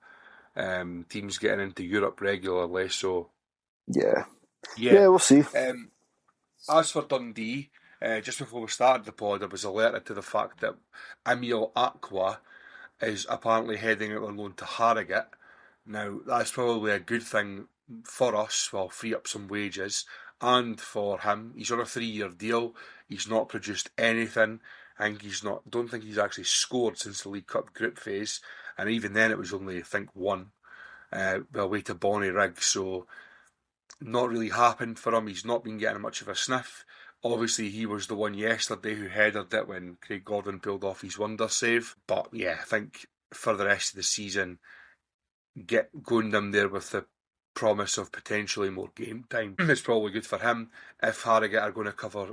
Teams getting into Europe regularly, so yeah, yeah. yeah. We'll see. As for Dundee, just before we started the pod, I was alerted to the fact that Emil Aqua is apparently heading out on loan to Harrogate. Now, that's probably a good thing for us, well, free up some wages, and for him. He's on a 3-year deal. He's not produced anything. Don't think he's actually scored since the League Cup group phase, and even then it was only, I think, one, away to Bonnie Rig, so not really happened for him. He's not been getting much of a sniff. Obviously, he was the one yesterday who headed it when Craig Gordon pulled off his wonder save. But yeah, I think for the rest of the season, get going down there with the promise of potentially more game time. It's probably good for him if Harrogate are going to cover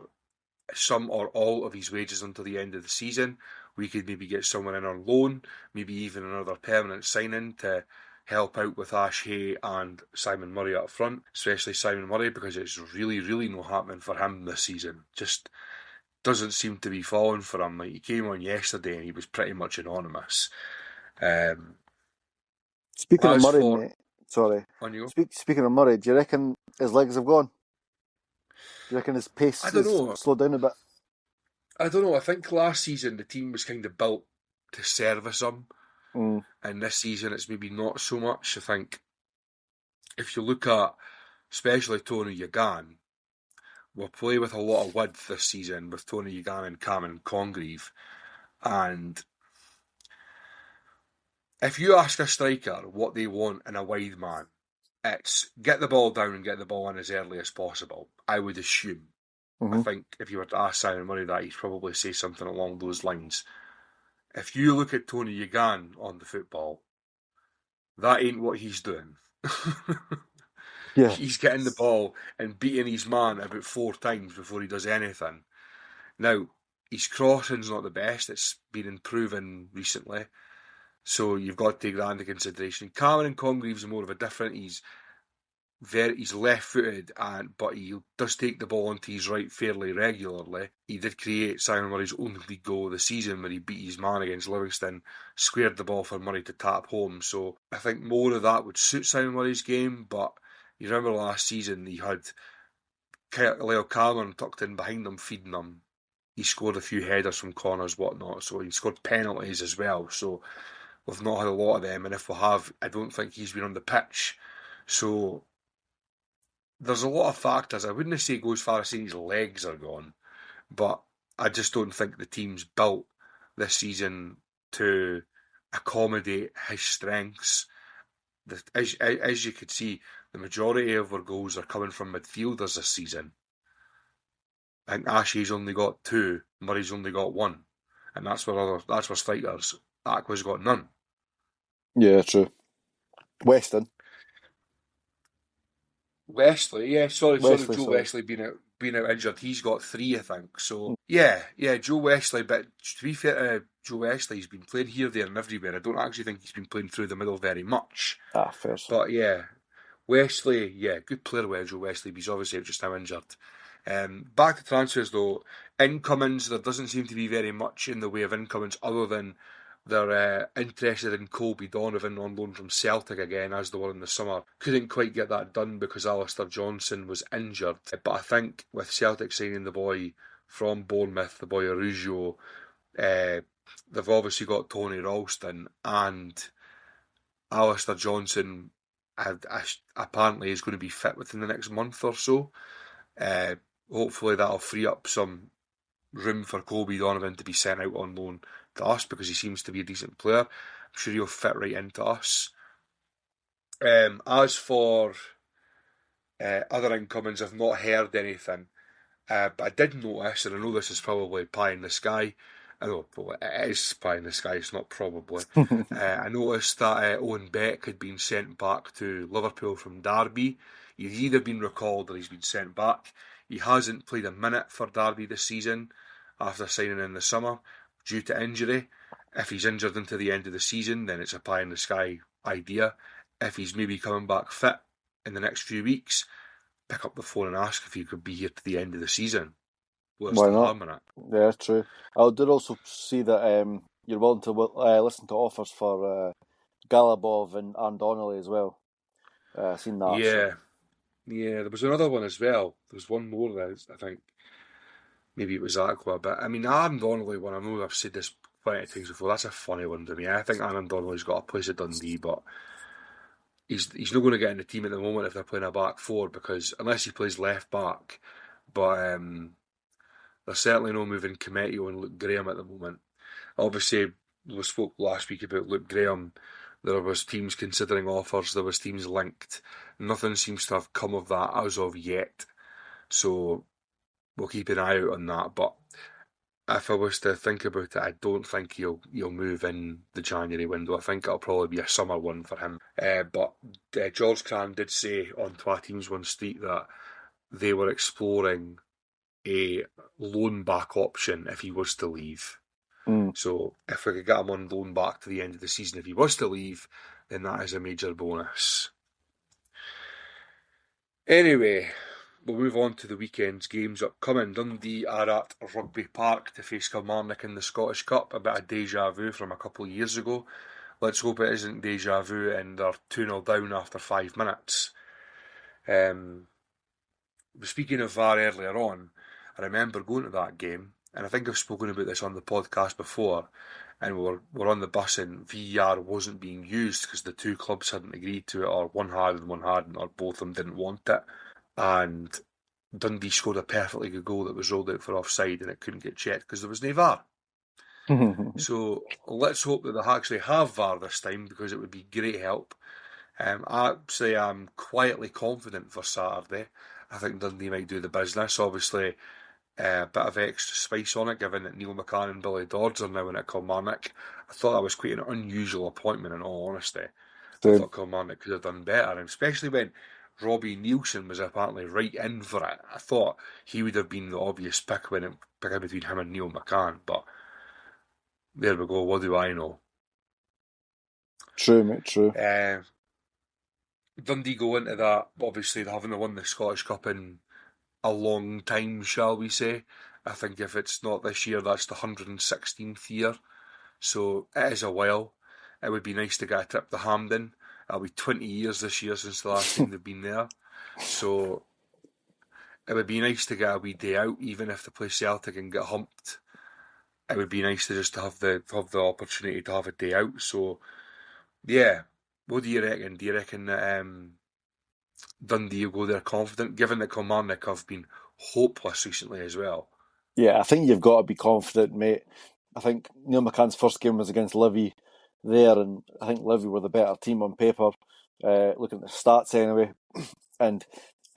some or all of his wages until the end of the season. We could maybe get someone in on loan, maybe even another permanent signing to help out with Ash Hay and Simon Murray up front, especially Simon Murray, because it's really, really not happening for him this season. Just doesn't seem to be falling for him. Like, he came on yesterday and he was pretty much anonymous. Um, Speaking of as Murray, for mate. Sorry. on you, Speaking of Murray, do you reckon his legs have gone? Do you reckon his pace I don't has know. slowed down a bit? I don't know. I think last season the team was kind of built to service him, Mm. and this season it's maybe not so much. I think if you look at especially Tony Yagan, we'll play with a lot of width this season with Tony Yagan and Cameron Congreve. And if you ask a striker what they want in a wide man, it's get the ball down and get the ball in as early as possible, I would assume. I Mm-hmm. think if you were to ask Simon Murray that, he'd probably say something along those lines. If you look at Tony Yagan on the football, that ain't what he's doing. Yeah. He's getting the ball and beating his man about 4 times before he does anything. Now, his crossing's not the best. It's been improving recently. So you've got to take that into consideration. Cameron Congreve's more of a different. He's left-footed, but he does take the ball onto his right fairly regularly. He did create Simon Murray's only league goal of the season where he beat his man against Livingston, squared the ball for Murray to tap home. So I think more of that would suit Simon Murray's game. But you remember last season he had Leo Cameron tucked in behind him, feeding him. He scored a few headers from corners, whatnot. So he scored penalties as well. So we've not had a lot of them, and if we have, I don't think he's been on the pitch. So there's a lot of factors. I wouldn't say go as far as saying his legs are gone, but I just don't think the team's built this season to accommodate his strengths. As you could see, the majority of our goals are coming from midfielders this season. I think Ashley's only got 2, Murray's only got 1, and that's for strikers. Aqua's got none. Yeah, true. Weston. Wesley, yeah, sorry, Wesley, Joe sorry. Wesley being out injured. He's got 3, I think. So yeah, Joe Wesley. But to be fair to Joe Wesley, he's been playing here, there, and everywhere. I don't actually think he's been playing through the middle very much. Fair. But yeah, Wesley, yeah, good player, Joe Wesley. But he's obviously just now injured. Back to transfers though, incomings, there doesn't seem to be very much in the way of incomings other than they're interested in Colby Donovan on loan from Celtic again, as they were in the summer. Couldn't quite get that done because Alistair Johnson was injured. But I think with Celtic signing the boy from Bournemouth, the boy Araujo, they've obviously got Tony Ralston, and Alistair Johnson apparently is going to be fit within the next month or so. Hopefully that'll free up some room for Colby Donovan to be sent out on loan to us because he seems to be a decent player. I'm sure he'll fit right into us. As for other incomings, I've not heard anything. But I did notice, and I know this is probably pie in the sky. I know, well, it is pie in the sky, it's not probably. I noticed that Owen Beck had been sent back to Liverpool from Derby. He's either been recalled or he's been sent back. He hasn't played a minute for Derby this season after signing in the summer due to injury. If he's injured into the end of the season, then it's a pie in the sky idea. If he's maybe coming back fit in the next few weeks, pick up the phone and ask if he could be here to the end of the season. What's Why the not? harm in it? Yeah, true. I did also see that you're willing to listen to offers for Galabov and Donnelly as well. Seen that. Yeah, yeah. There was another one as well. There was one more that I think maybe it was Aqua, but I mean, Aaron Donnelly one. I know I've said this plenty of times before. That's a funny one to me. I think Aaron Donnelly's got a place at Dundee, but he's not going to get in the team at the moment if they're playing a back four because unless he plays left back, but there's certainly no moving Cometio and Luke Graham at the moment. Obviously, we spoke last week about Luke Graham. There was teams considering offers. There was teams linked. Nothing seems to have come of that as of yet. So we'll keep an eye out on that. But if I was to think about it, I don't think he'll move in the January window. I think it'll probably be a summer one for him. But George Cran did say on Twa Teams One Street that they were exploring a loan back option if he was to leave. So if we could get him on loan back to the end of the season, if he was to leave, then that is a major bonus. Anyway, we'll move on to the weekend's games upcoming. Dundee are at Rugby Park to face Kilmarnock in the Scottish Cup. A bit of deja vu from a couple of years ago. Let's hope it isn't deja vu and they're 2-0 down after 5 minutes. Speaking of VAR earlier on, I remember going to that game, and I think I've spoken about this on the podcast before, and we're on the bus and VAR wasn't being used because the two clubs hadn't agreed to it, or one had and one hadn't, or both of them didn't want it. And Dundee scored a perfectly good goal that was rolled out for offside and it couldn't get checked because there was no VAR. So let's hope that they actually have VAR this time because it would be great help. Actually, I'm quietly confident for Saturday. I think Dundee might do the business. Obviously, a bit of extra spice on it, given that Neil McCann and Billy Dodds are now in at Kilmarnock. I thought that was quite an unusual appointment, in all honesty. I thought Kilmarnock could have done better, and especially when Robbie Nielsen was apparently right in for it. I thought he would have been the obvious pick between him and Neil McCann, but there we go. What do I know? True, mate, true. Dundee go into that, obviously, they haven't won the Scottish Cup in a long time, shall we say. I think if it's not this year, that's the 116th year. So it is a while. It would be nice to get a trip to Hampden. It'll be 20 years this year since the last time they've been there. So it would be nice to get a wee day out, even if they play Celtic and get humped. It would be nice to just have the opportunity to have a day out. So yeah, what do you reckon? Do you reckon that Dundee will go there confident, given that Kilmarnock have been hopeless recently as well? Yeah, I think you've got to be confident, mate. I think Neil McCann's first game was against Livy there, and I think Livy were the better team on paper, looking at the stats anyway. And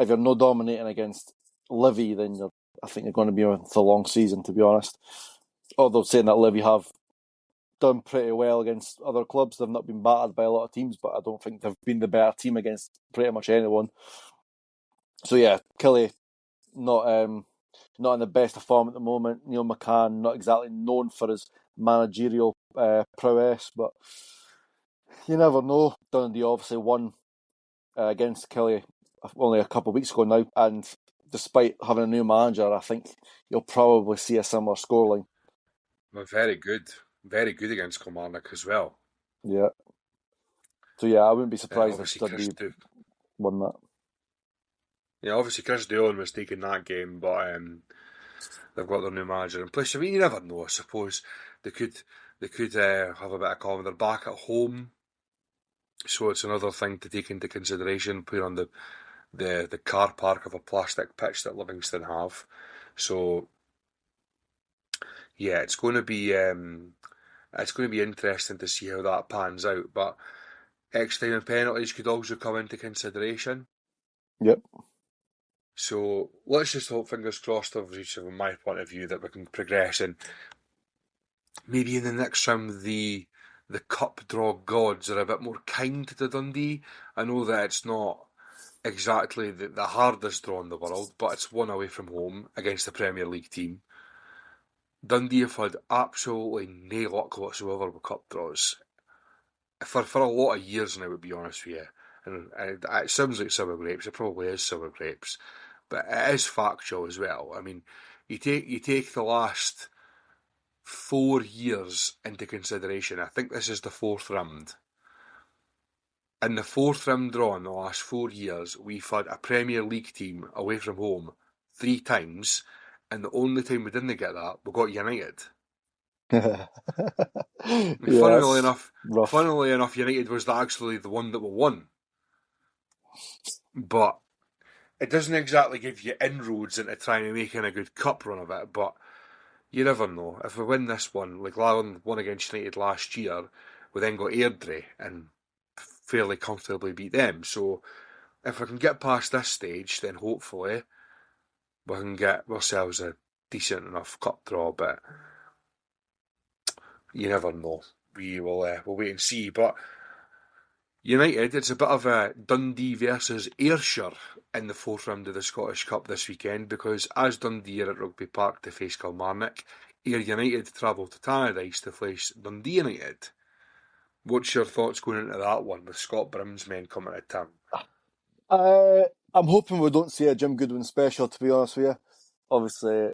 if you're not dominating against Livy, then I think you're going to be on for a long season, to be honest. Although saying that Livy have done pretty well against other clubs, they've not been battered by a lot of teams, but I don't think they've been the better team against pretty much anyone. So yeah, Killie not in the best of form at the moment. Neil McCann not exactly known for his managerial prowess, but you never know. Dundee obviously won against Killie only a couple of weeks ago now, and despite having a new manager, I think you'll probably see a similar scoreline. Well, very good against Kilmarnock as well. Yeah. So yeah, I wouldn't be surprised if Obviously, Dundee won that. Obviously Chris Doolan was taking that game, but they've got their new manager in place. I mean, you never know. I suppose they could have a bit of calm. They're back at home, so it's another thing to take into consideration. Playing on the car park of a plastic pitch that Livingston have, so yeah, it's going to be interesting to see how that pans out. But extra time and penalties could also come into consideration. Yep. So let's just hope, fingers crossed, obviously from my point of view, that we can progress and maybe in the next round the cup draw gods are a bit more kind to Dundee. I know that it's not exactly the hardest draw in the world, but it's one away from home against the Premier League team. Dundee have had absolutely no luck whatsoever with cup draws for a lot of years now, to be honest with you. And it sounds like sour grapes. It probably is sour grapes, but it is factual as well. I mean, you take the last 4 years into consideration. I think this is the fourth round. In the fourth round draw in the last 4 years, we've had a Premier League team away from home 3 times, and the only time we didn't get that, we got United. Yeah, Funnily that's rough. enough, United was actually the one that we won. But it doesn't exactly give you inroads into trying to make a good cup run of it. But you never know. If we win this one, like Lallon won against United last year, we then got Airdrie and fairly comfortably beat them. So if we can get past this stage, then hopefully we can get ourselves a decent enough cup draw. But you never know. We'll wait and see. But United, it's a bit of a Dundee versus Ayrshire in the fourth round of the Scottish Cup this weekend, because as Dundee are at Rugby Park to face Kilmarnock, Ayr United travel to Tannadice to face Dundee United. What's your thoughts going into that one with Scott Brim's men coming to town? I'm hoping we don't see a Jim Goodwin special, to be honest with you. Obviously,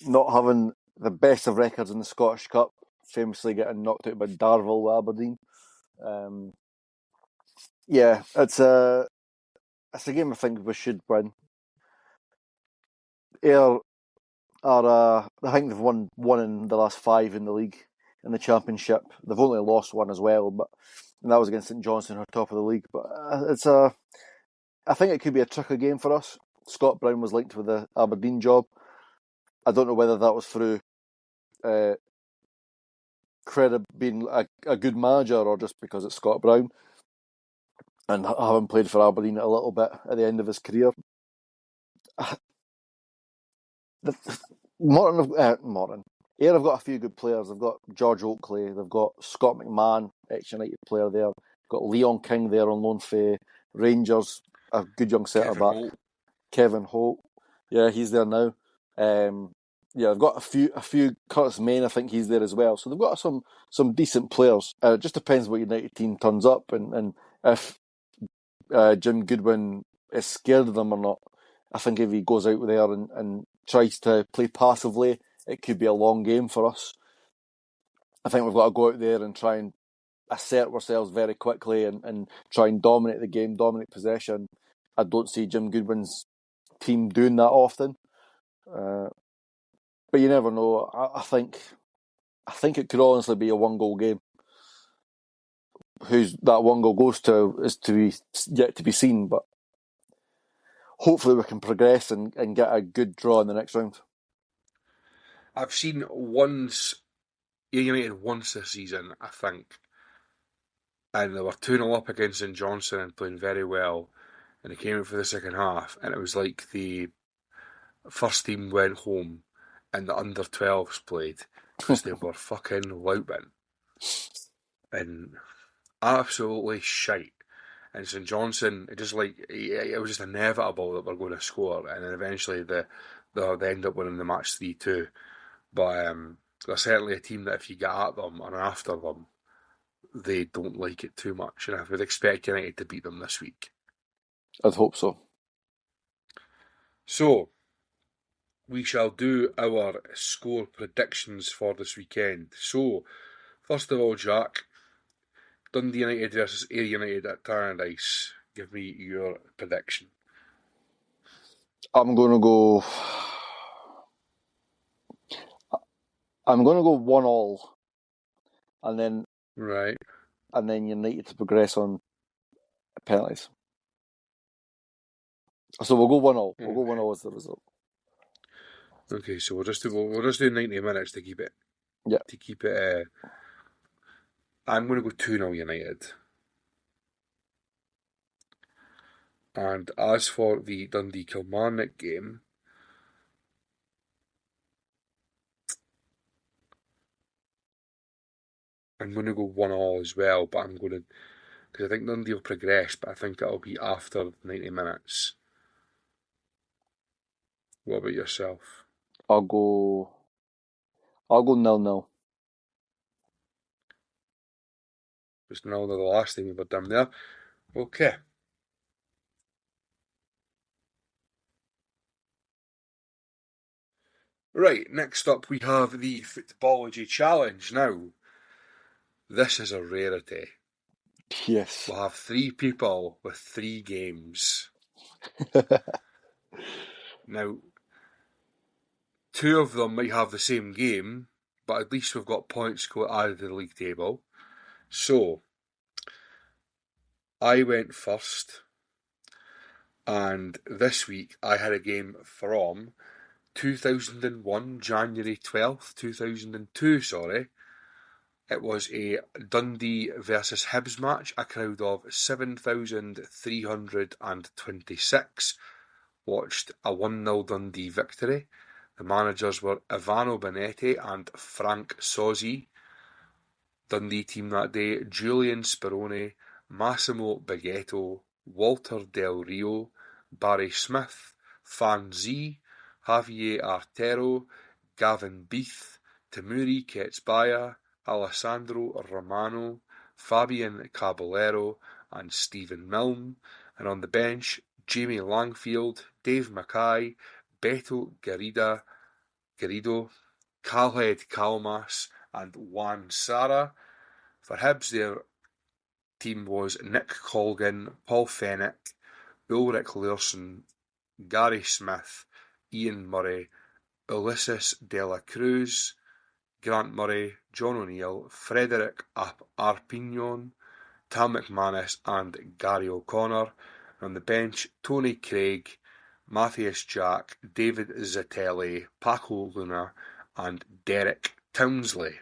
not having the best of records in the Scottish Cup, famously getting knocked out by Darvel with Aberdeen. Yeah, it's a game I think we should win. Ayr are, I think they've won one in the last 5 in the league, in the Championship. They've only lost one as well, and that was against St Johnstone, who are top of the league. But I think it could be a tricky game for us. Scott Brown was linked with the Aberdeen job. I don't know whether that was through credit being a good manager or just because it's Scott Brown and having played for Aberdeen a little bit at the end of his career. Morton. Ayr have got a few good players. They've got George Oakley. They've got Scott McMahon, ex-United player there. They've got Leon King there on loan for Rangers, a good young centre-back. Kevin Holt. Yeah, he's there now. They've got a few. Curtis Main, I think he's there as well. So they've got some decent players. It just depends what United team turns up and if Jim Goodwin is scared of them or not. I think if he goes out there and tries to play passively, it could be a long game for us. I think we've got to go out there and try and assert ourselves very quickly and try and dominate the game, dominate possession. I don't see Jim Goodwin's team doing that often. But you never know. I think it could honestly be a 1-goal game. Who's that 1 goal goes to is yet to be seen, but hopefully we can progress and get a good draw in the next round. I've seen United once this season, I think, and they were 2-0 up against St Johnstone and playing very well, and they came out for the second half, and it was like the first team went home and the under-12s played because they were fucking louping and absolutely shite. And St Johnstone, it was just inevitable that we're going to score, and then eventually they end up winning the match 3-2. But they're certainly a team that if you get at them and after them, they don't like it too much, and I would expect United to beat them this week. I'd hope so. So, we shall do our score predictions for this weekend. So, first of all, Jack, Dundee United versus Ayr United at Tannadice. Give me your prediction. I'm going to go 1-1, and then Right. United to progress on penalties. So we'll go 1-1. We'll go 1-0 as the result. Okay, so we'll just do 90 minutes to keep it. Yeah. To keep it. I'm going to go 2-0 United. And as for the Dundee Kilmarnock game, I'm going to go 1-1 as well, but I'm going to, because I think Dundee will progress, but I think it'll be after 90 minutes. What about yourself? I'll go 0-0. Just 0 the last time we were down there. Okay. Right, next up we have the Futbology Challenge. Now, this is a rarity. Yes. We'll have 3 people with 3 games. Now, 2 of them might have the same game, but at least we've got points added to the league table. So, I went first, and this week I had a game from 2001, January 12th, 2002, sorry. It was a Dundee versus Hibs match, a crowd of 7,326 watched a 1-0 Dundee victory. The managers were Ivano Benetti and Frank Sozzi. Dundee team that day: Julian Speroni, Massimo Beghetto, Walter Del Rio, Barry Smith, Fan Z, Javier Artero, Gavin Beath, Temuri Ketsbaya, Alessandro Romano, Fabian Caballero and Stephen Milne, and on the bench Jamie Langfield, Dave Mackay, Beto Garrido, Khaled Kalmas and Juan Sara. For Hibs, their team was Nick Colgan, Paul Fennick, Ulrich Larsson, Gary Smith, Ian Murray, Ulysses de la Cruz, Grant Murray, John O'Neill, Frederick Arpignon, Tam McManus and Gary O'Connor. On the bench, Tony Craig, Matthias Jack, David Zatelli, Paco Luna and Derek Townsley.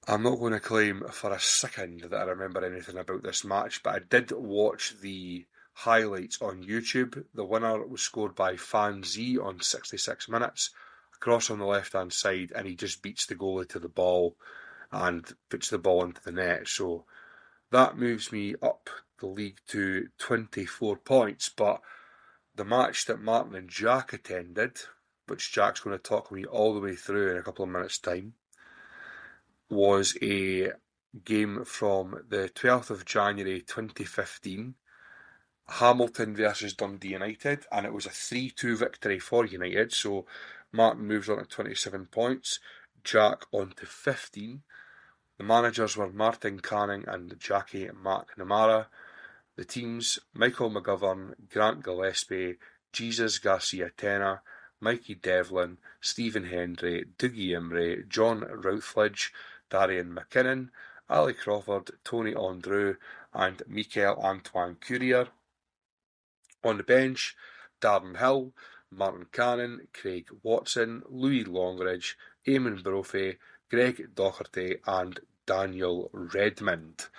I'm not going to claim for a second that I remember anything about this match, but I did watch the highlights on YouTube. The winner was scored by Fan Z on 66 minutes, across on the left-hand side, and he just beats the goalie to the ball and puts the ball into the net. So that moves me up the league to 24 points, but the match that Martin and Jack attended, which Jack's going to talk me all the way through in a couple of minutes' time, was a game from the 12th of January 2015, Hamilton versus Dundee United, and it was a 3-2 victory for United. So Martin moves on to 27 points, Jack on to 15. The managers were Martin Canning and Jackie McNamara. The teams: Michael McGovern, Grant Gillespie, Jesus Garcia-Tena, Mikey Devlin, Stephen Hendry, Dougie Imrie, John Routledge, Darian McKinnon, Ali Crawford, Tony Andrew and Michael Antoine Courier. On the bench, Darren Hill, Martin Cannon, Craig Watson, Louis Longridge, Eamon Brophy, Greg Docherty and Daniel Redmond.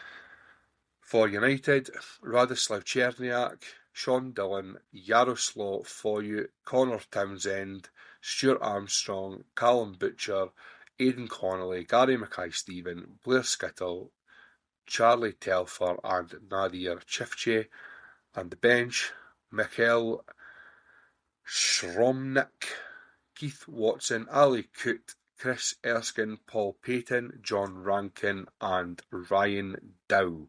For United, Radislav Cherniak, Sean Dillon, Yaroslav Foyt, Connor Townsend, Stuart Armstrong, Callum Butcher, Aidan Connolly, Gary Mackay-Steven, Blair Skittle, Charlie Telfer and Nadir Chifche. And the bench, Mikhail Shromnik, Keith Watson, Ali Coote, Chris Erskine, Paul Payton, John Rankin and Ryan Dow.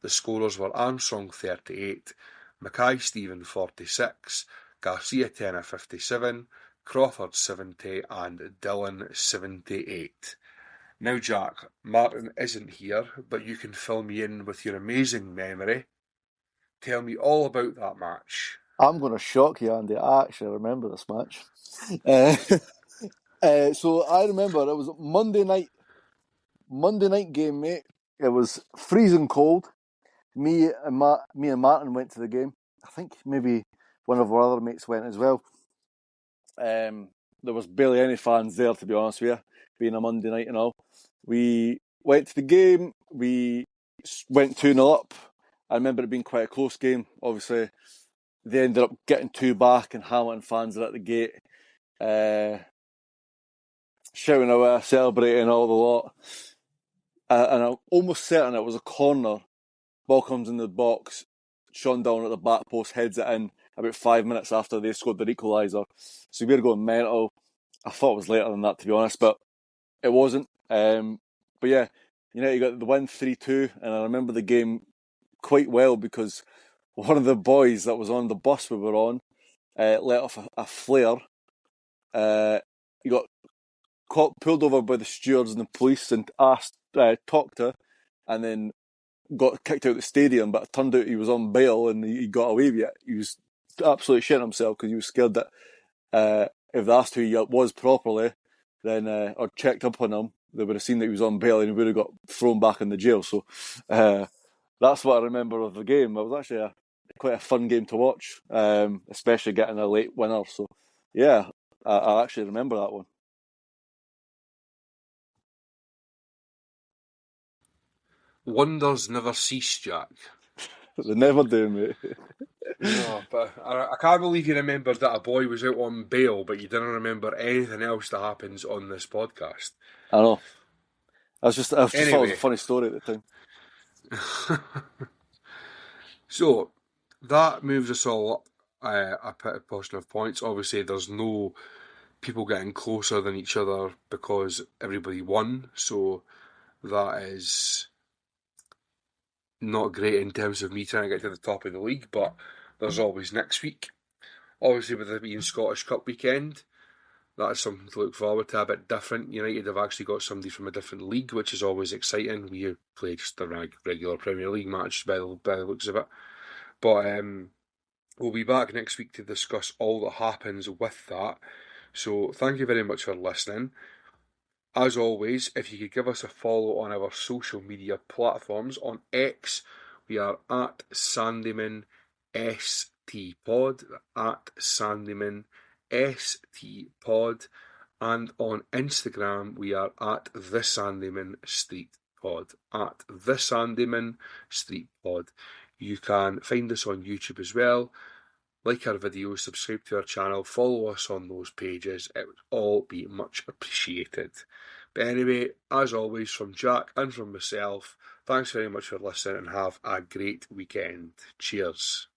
The scorers were Armstrong 38, Mackay Stephen 46, Garcia Tenor 57, Crawford 70 and Dylan 78. Now Jack, Martin isn't here, but you can fill me in with your amazing memory. Tell me all about that match. I'm going to shock you, Andy. I actually remember this match. So I remember it was Monday night game, mate. It was freezing cold. Me and Martin went to the game. I think maybe one of our other mates went as well. There was barely any fans there, to be honest with you, being a Monday night and all. We went to the game. We went 2-0 up. I remember it being quite a close game. Obviously, they ended up getting 2 back, and Hamilton fans are at the gate, shouting away, celebrating all the lot. And I'm almost certain it was a corner. Ball comes in the box. Sean Down at the back post heads it in about 5 minutes after they scored their equaliser. So we were going mental. I thought it was later than that, to be honest, but it wasn't. But yeah, United got the win 3-2, and I remember the game quite well because one of the boys that was on the bus we were on let off a flare. He got pulled over by the stewards and the police and talked to, and then got kicked out of the stadium. But it turned out he was on bail and he got away with it. He was absolutely shitting himself because he was scared that if they asked who he was properly, then or checked up on him, they would have seen that he was on bail and he would have got thrown back in the jail. So that's what I remember of the game. It was actually quite a fun game to watch, especially getting a late winner. So yeah, I actually remember that one. Wonders never cease, Jack. They never do, mate. No, but I can't believe you remembered that a boy was out on bail, but you didn't remember anything else that happens on this podcast. I know. I just thought it was Anyway, a funny story at the time. so that moves us all up a portion of points. Obviously, there's no people getting closer than each other because everybody won, so that is not great in terms of me trying to get to the top of the league, but there's always next week. Obviously, with it being Scottish Cup weekend, that is something to look forward to, a bit different. United have actually got somebody from a different league, which is always exciting. We play just a regular Premier League match by the looks of it. But we'll be back next week to discuss all that happens with that. So thank you very much for listening. As always, if you could give us a follow on our social media platforms, on X, we are at Sandeman ST Pod, at Sandeman ST Pod, and on Instagram, we are at The Sandeman Street Pod, at The Sandeman Street Pod. You can find us on YouTube as well. Like our videos, subscribe to our channel, follow us on those pages. It would all be much appreciated. But anyway, as always, from Jack and from myself, thanks very much for listening and have a great weekend. Cheers.